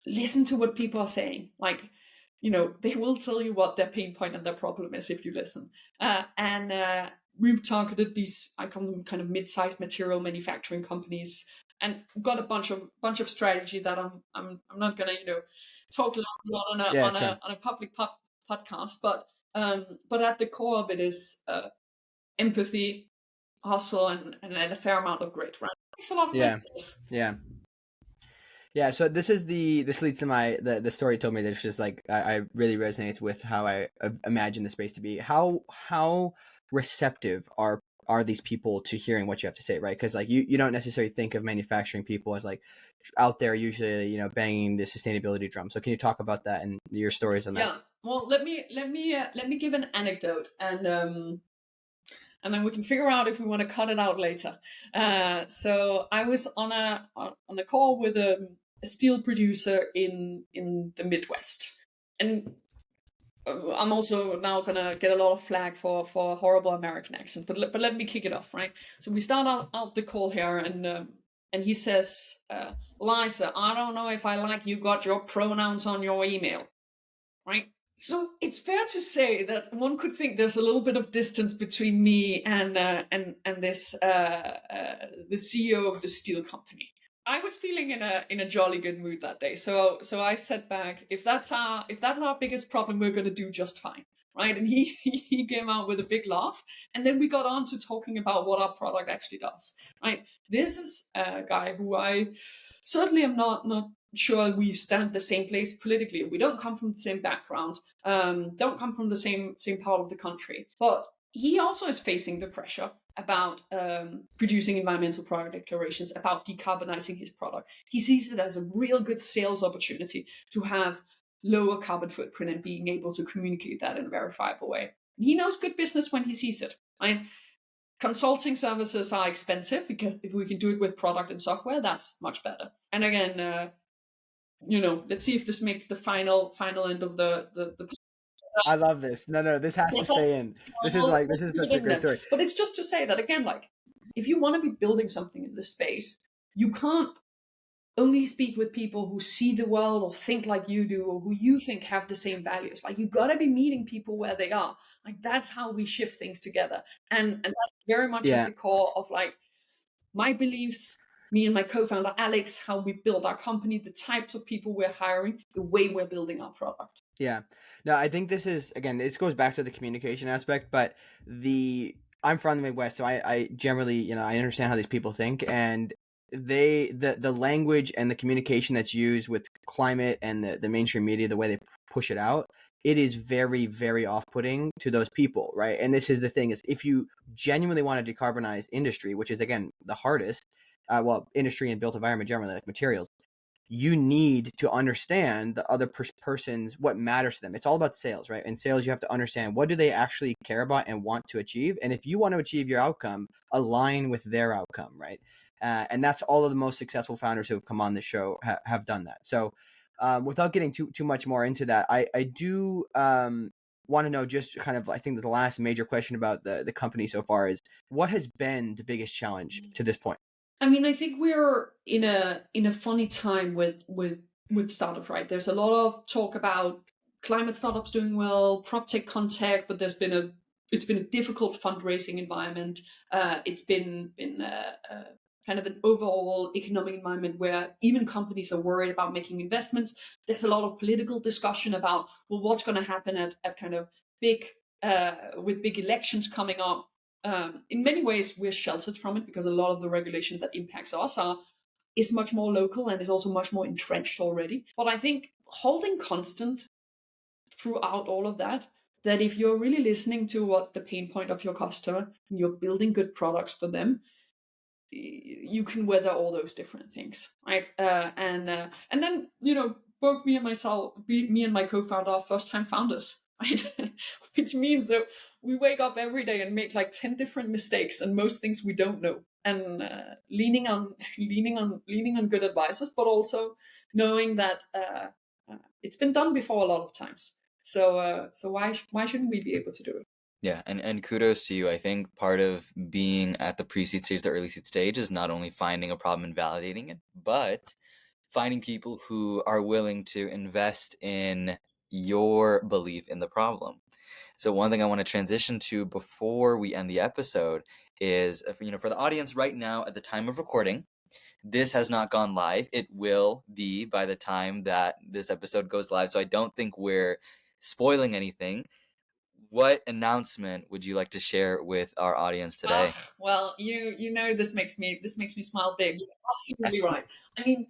listen to what people are saying. Like, they will tell you what their pain point and their problem is if you listen. And we've targeted these, I call them kind of mid-sized material manufacturing companies, and got a bunch of strategy that I'm not gonna talk a lot on a Yeah, on sure. a on a public podcast, but at the core of it is empathy, hustle, and a fair amount of grit. Right, it takes a lot of Yeah. skills. Yeah. Yeah, so this leads to the story you told me that's just like I really resonates with how I imagine the space to be. How receptive are these people to hearing what you have to say, right? Because like you don't necessarily think of manufacturing people as like out there usually banging the sustainability drum. So can you talk about that and your stories on that? Yeah. Well, let me give an anecdote, and then we can figure out if we want to cut it out later. So I was on a call with a steel producer in the Midwest, and I'm also now gonna get a lot of flag for a horrible American accent. But let me kick it off, right? So we start out the call here, and he says, "Leise, I don't know if I like you got your pronouns on your email, right?" So it's fair to say that one could think there's a little bit of distance between me and this the CEO of the steel company. I was feeling in a jolly good mood that day, so I said back, if that's our biggest problem, we're going to do just fine, right? And he came out with a big laugh, and then we got on to talking about what our product actually does, right? This is a guy who I certainly am not sure we stand the same place politically. We don't come from the same background, don't come from the same part of the country. But he also is facing the pressure about producing environmental product declarations, about decarbonizing his product. He sees it as a real good sales opportunity to have lower carbon footprint and being able to communicate that in a verifiable way. He knows good business when he sees it. Consulting services are expensive. If we can do it with product and software, that's much better. And again, let's see if this makes the final end of the I love this. No, this has to stay in. This is such a great story. But it's just to say that again, like, if you want to be building something in this space, you can't only speak with people who see the world or think like you do, or who you think have the same values. Like, you gotta be meeting people where they are. Like, that's how we shift things together. And that's very much at Yeah. the core of like my beliefs me and my co-founder Alex, how we build our company, the types of people we're hiring, the way we're building our product. Yeah. No, I think this is, again, this goes back to the communication aspect, but I'm from the Midwest, so I generally, I understand how these people think, and the language and the communication that's used with climate and the mainstream media, the way they push it out, it is very, very off-putting to those people, right? And this is the thing, is if you genuinely want to decarbonize industry, which is, again, the hardest, industry and built environment generally, like materials, you need to understand the other person's, what matters to them. It's all about sales, right? In sales, you have to understand, what do they actually care about and want to achieve? And if you want to achieve your outcome, align with their outcome, right? And that's all of the most successful founders who have come on the show have done that. So without getting too much more into that, I do want to know, just kind of, I think the last major question about the company so far is, what has been the biggest challenge to this point? I mean, I think we're in a funny time with startups, right? There's a lot of talk about climate startups doing well, PropTech contact, but it's been a difficult fundraising environment. It's been kind of an overall economic environment where even companies are worried about making investments. There's a lot of political discussion about, well, what's going to happen at kind of big with big elections coming up. In many ways, we're sheltered from it because a lot of the regulation that impacts us is much more local and is also much more entrenched already. But I think holding constant throughout all of that if you're really listening to what's the pain point of your customer and you're building good products for them, you can weather all those different things, right? And then both me and my co-founder are first-time founders, right? Which means that we wake up every day and make like 10 different mistakes, and most things we don't know. And leaning on good advisors, but also knowing that it's been done before a lot of times. So why shouldn't we be able to do it? Yeah, and kudos to you. I think part of being at the pre-seed stage, the early seed stage, is not only finding a problem and validating it, but finding people who are willing to invest in your belief in the problem. So one thing I want to transition to before we end the episode is, for the audience right now at the time of recording, this has not gone live. It will be by the time that this episode goes live. So I don't think we're spoiling anything. What announcement would you like to share with our audience today? Well, this makes me smile big. You're absolutely right. I mean,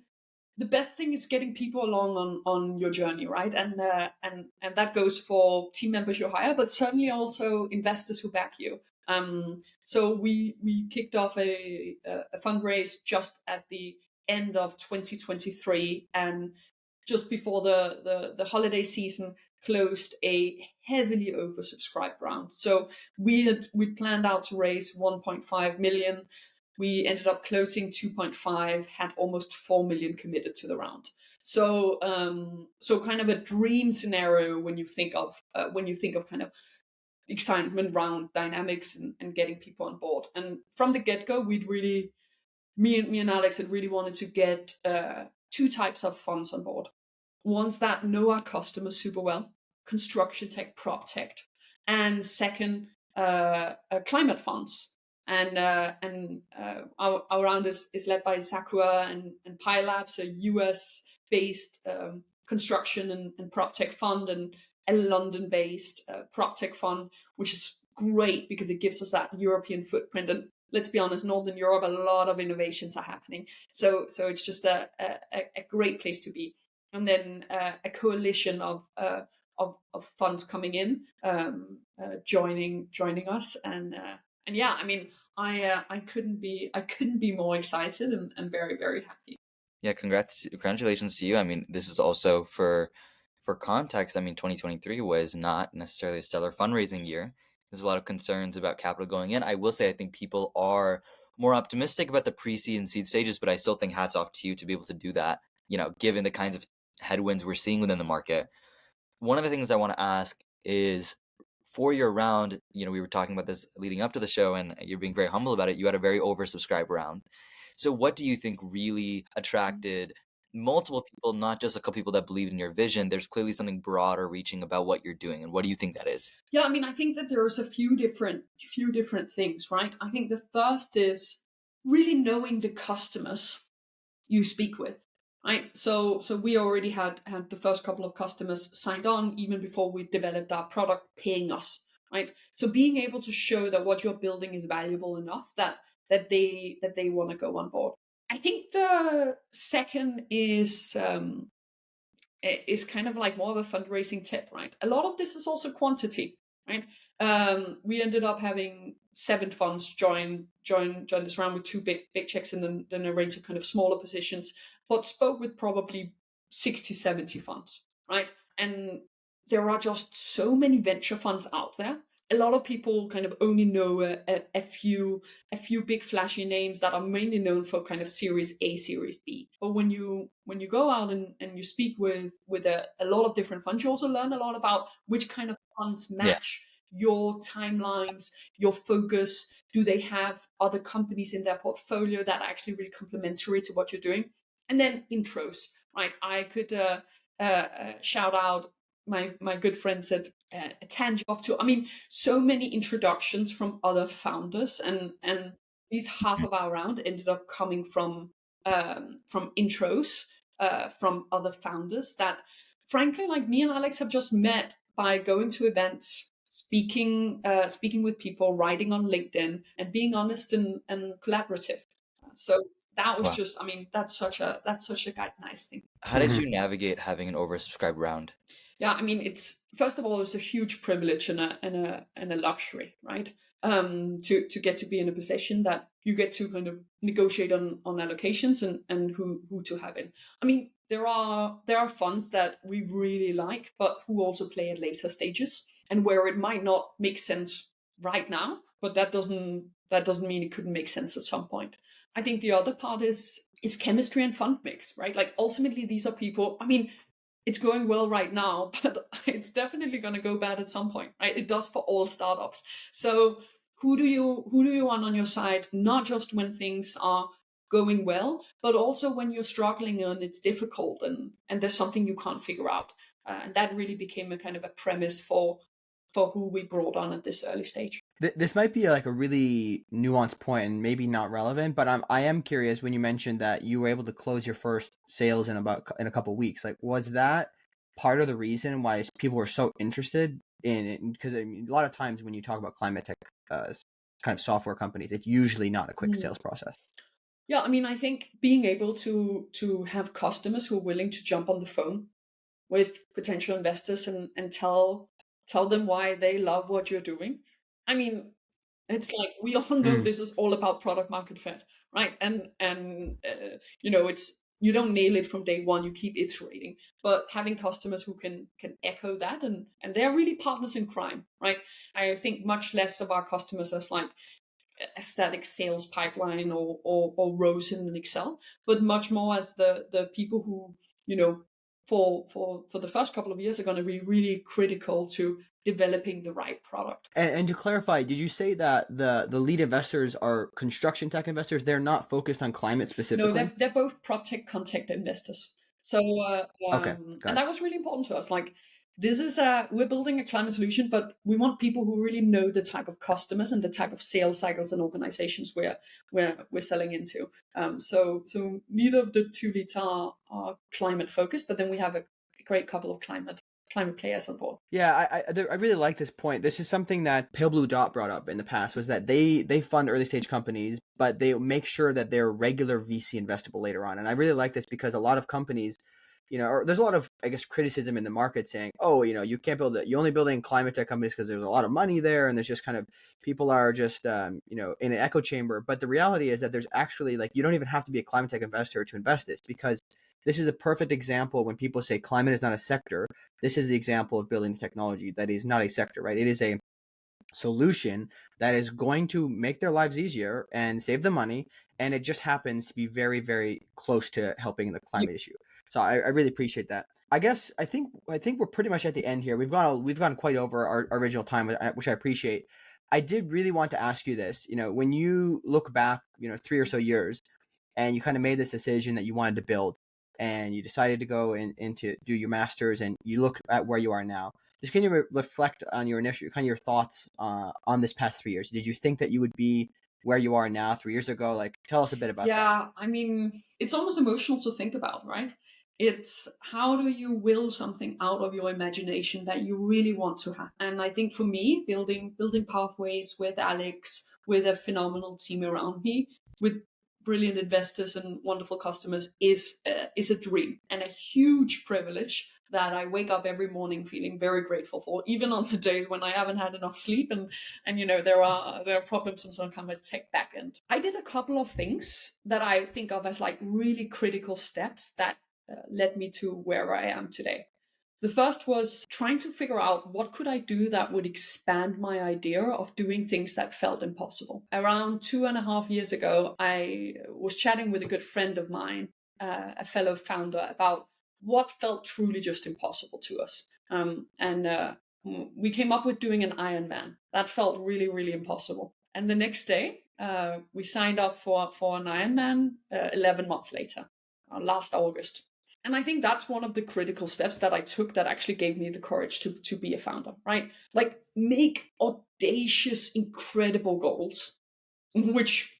the best thing is getting people along on your journey, right? And that goes for team members you hire, but certainly also investors who back you. So we kicked off a fundraise just at the end of 2023, and just before the holiday season, closed a heavily oversubscribed round. So we planned out to raise 1.5 million. We ended up closing 2.5, had almost 4 million committed to the round. So kind of a dream scenario when you think of kind of excitement round dynamics and getting people on board. And from the get-go, me and Alex had really wanted to get two types of funds on board. Ones that know our customers super well, construction tech, prop tech, and second, climate funds. And our round is led by Sakura and Pi Labs, a US-based construction and prop tech fund, and a London-based prop tech fund, which is great because it gives us that European footprint. And let's be honest, Northern Europe, a lot of innovations are happening. So it's just a great place to be. And then a coalition of funds coming in, joining us, and yeah, I mean, I couldn't be more excited and very, very happy. Yeah, congratulations to you. I mean, this is also for context. I mean, 2023 was not necessarily a stellar fundraising year. There's a lot of concerns about capital going in. I will say I think people are more optimistic about the pre-seed and seed stages, but I still think hats off to you to be able to do that, given the kinds of headwinds we're seeing within the market. One of the things I want to ask is, for your round, we were talking about this leading up to the show, and you're being very humble about it. You had a very oversubscribed round. So what do you think really attracted multiple people, not just a couple people that believe in your vision? There's clearly something broader reaching about what you're doing. And what do you think that is? Yeah, I mean, I think that there's a few different things, right? I think the first is really knowing the customers you speak with, right? So we already had the first couple of customers signed on even before we developed our product, paying us, right? So being able to show that what you're building is valuable enough that they want to go on board. I think the second is kind of like more of a fundraising tip, right? A lot of this is also quantity, right? We ended up having 7 funds join this round with 2 big checks and then a range of kind of smaller positions, but spoke with probably 60, 70 funds, right? And there are just so many venture funds out there. A lot of people kind of only know a few big flashy names that are mainly known for kind of Series A, Series B. But when you go out and you speak with a lot of different funds, you also learn a lot about which kind of funds Yeah. match your timelines, your focus. Do they have other companies in their portfolio that are actually really complementary to what you're doing? And then intros, right? I could shout out my good friends at Tangible to, I mean, so many introductions from other founders, and at least half of our round ended up coming from intros from other founders that, frankly, like me and Alex have just met by going to events, speaking with people, writing on LinkedIn, and being honest and collaborative. So that was Wow. just, I mean, that's such a nice thing. How did you navigate having an oversubscribed round? Yeah, I mean, it's, first of all, it's a huge privilege and a luxury, right? To get to be in a position that you get to kind of negotiate on allocations and who to have in. I mean, there are funds that we really like, but who also play at later stages, and where it might not make sense right now, but that doesn't mean it couldn't make sense at some point. I think the other part is chemistry and fund mix, right? Like, ultimately, these are people. I mean, it's going well right now, but it's definitely going to go bad at some point, right? It does for all startups. So who do you want on your side? Not just when things are going well, but also when you're struggling and it's difficult and there's something you can't figure out. And that really became a kind of a premise for who we brought on at this early stage. This might be like a really nuanced point and maybe not relevant, but I am curious when you mentioned that you were able to close your first sales in a couple of weeks. Like, was that part of the reason why people were so interested in it? Because I mean, a lot of times when you talk about climate tech kind of software companies, it's usually not a quick sales process. Yeah, I mean, I think being able to have customers who are willing to jump on the phone with potential investors and tell them why they love what you're doing. I mean, it's like, we all know this is all about product market fit, right? And it's, you don't nail it from day one, you keep iterating, but having customers who can echo that, and they're really partners in crime, right? I think much less of our customers as like a static sales pipeline or rows in an Excel, but much more as the people who, for the first couple of years are going to be really critical to developing the right product. And to clarify, did you say that the lead investors are construction tech investors? They're not focused on climate specifically? No, they're both prop tech content investors. So Okay, and that was really important to us. Like, this is we're building a climate solution, but we want people who really know the type of customers and the type of sales cycles and organizations we're selling into. So neither of the two leads are climate focused, but then we have a great couple of climate players on board. Yeah, I really like this point. This is something that Pale Blue Dot brought up in the past, was that they fund early stage companies, but they make sure that they're regular VC investable later on. And I really like this because a lot of companies, or there's a lot of, I guess, criticism in the market saying, oh, you can't build it. You're only building climate tech companies because there's a lot of money there, and there's just kind of, people are just, in an echo chamber. But the reality is that there's actually, like, you don't even have to be a climate tech investor to invest this, because this is a perfect example. When people say climate is not a sector, this is the example of building the technology that is not a sector, right? It is a solution that is going to make their lives easier and save them money. And it just happens to be very, very close to helping the climate issue. So I really appreciate that. I think we're pretty much at the end here. We've gone quite over our original time, which I appreciate. I did really want to ask you this. When you look back, 3 or so years, and you kind of made this decision that you wanted to build, and you decided to go into do your master's, and you look at where you are now. Just can you reflect on your initial, kind of your thoughts on this past 3 years? Did you think that you would be where you are now 3 years ago? Like, tell us a bit about that. Yeah, I mean, it's almost emotional to think about, right? It's how do you will something out of your imagination that you really want to have? And I think for me, building pathways with Alex, with a phenomenal team around me, with brilliant investors and wonderful customers is a dream and a huge privilege that I wake up every morning feeling very grateful for, even on the days when I haven't had enough sleep and there are problems on some kind of tech backend. I did a couple of things that I think of as like really critical steps that led me to where I am today. The first was trying to figure out what could I do that would expand my idea of doing things that felt impossible. Around 2.5 years ago, I was chatting with a good friend of mine, a fellow founder, about what felt truly just impossible to us. We came up with doing an Ironman. That felt really, really impossible. And the next day, we signed up for an Ironman 11 months later, last August. And I think that's one of the critical steps that I took that actually gave me the courage to be a founder, right? Like, make audacious, incredible goals, which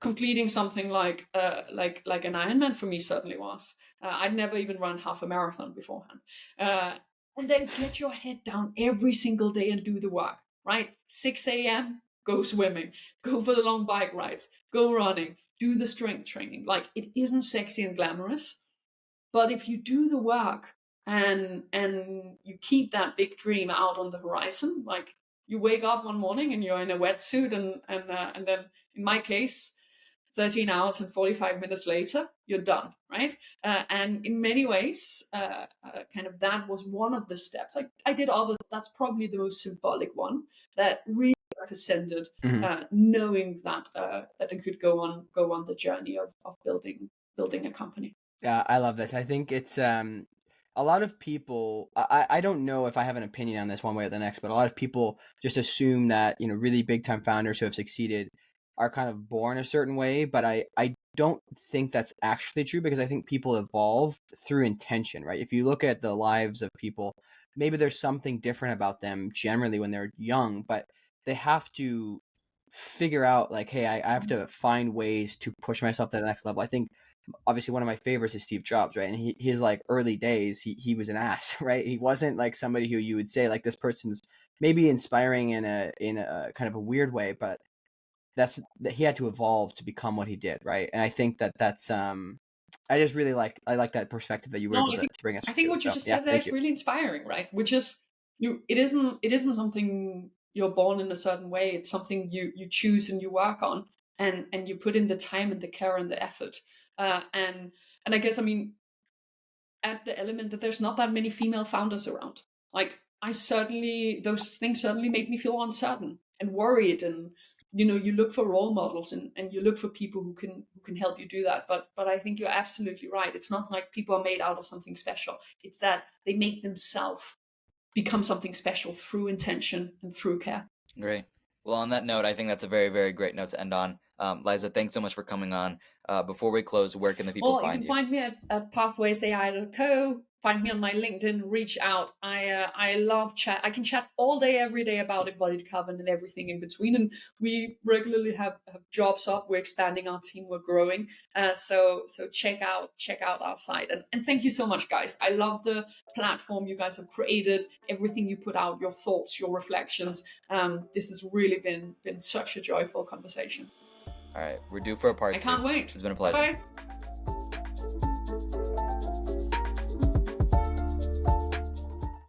completing something like an Ironman for me certainly was. I'd never even run half a marathon beforehand. And then get your head down every single day and do the work, right? 6 a.m., go swimming, go for the long bike rides, go running, do the strength training. Like, it isn't sexy and glamorous, but if you do the work and you keep that big dream out on the horizon, like you wake up one morning and you're in a wetsuit and then in my case, 13 hours and 45 minutes later, you're done, right? And in many ways, kind of that was one of the steps. I did others. That's probably the most symbolic one that really represented knowing that that I could go on the journey of building a company. Yeah, I love this. I think it's a lot of people, I don't know if I have an opinion on this one way or the next, but a lot of people just assume that, really big time founders who have succeeded are kind of born a certain way, but I don't think that's actually true, because I think people evolve through intention, right? If you look at the lives of people, maybe there's something different about them generally when they're young, but they have to figure out like, hey, I have to find ways to push myself to the next level. I think obviously one of my favorites is Steve Jobs, right? And his like early days, he was an ass, right? He wasn't like somebody who you would say like this person's maybe inspiring in a kind of a weird way, but that he had to evolve to become what he did, right? And I think that's I just really like that perspective that you were able to bring us. I think what you just said there is really inspiring, right? Which is it isn't something you're born in a certain way. It's something you choose and you work on and you put in the time and the care and the effort. And I guess, I mean, add the element that there's not that many female founders around. Like, those things certainly make me feel uncertain and worried, and you look for role models and you look for people who can help you do that. But I think you're absolutely right. It's not like people are made out of something special. It's that they make themselves become something special through intention and through care. Great. Well, on that note, I think that's a very, very great note to end on. Leise, thanks so much for coming on. Before we close, where can the people find you? You can find me at pathwaysai.co. Find me on my LinkedIn, reach out. I love chat. I can chat all day, every day about embodied carbon and everything in between. And we regularly have jobs up. We're expanding our team. We're growing. So check out our site. And thank you so much, guys. I love the platform you guys have created, everything you put out, your thoughts, your reflections. This has really been such a joyful conversation. All right, we're due for a part 2. I can't wait. It's been a pleasure. Bye.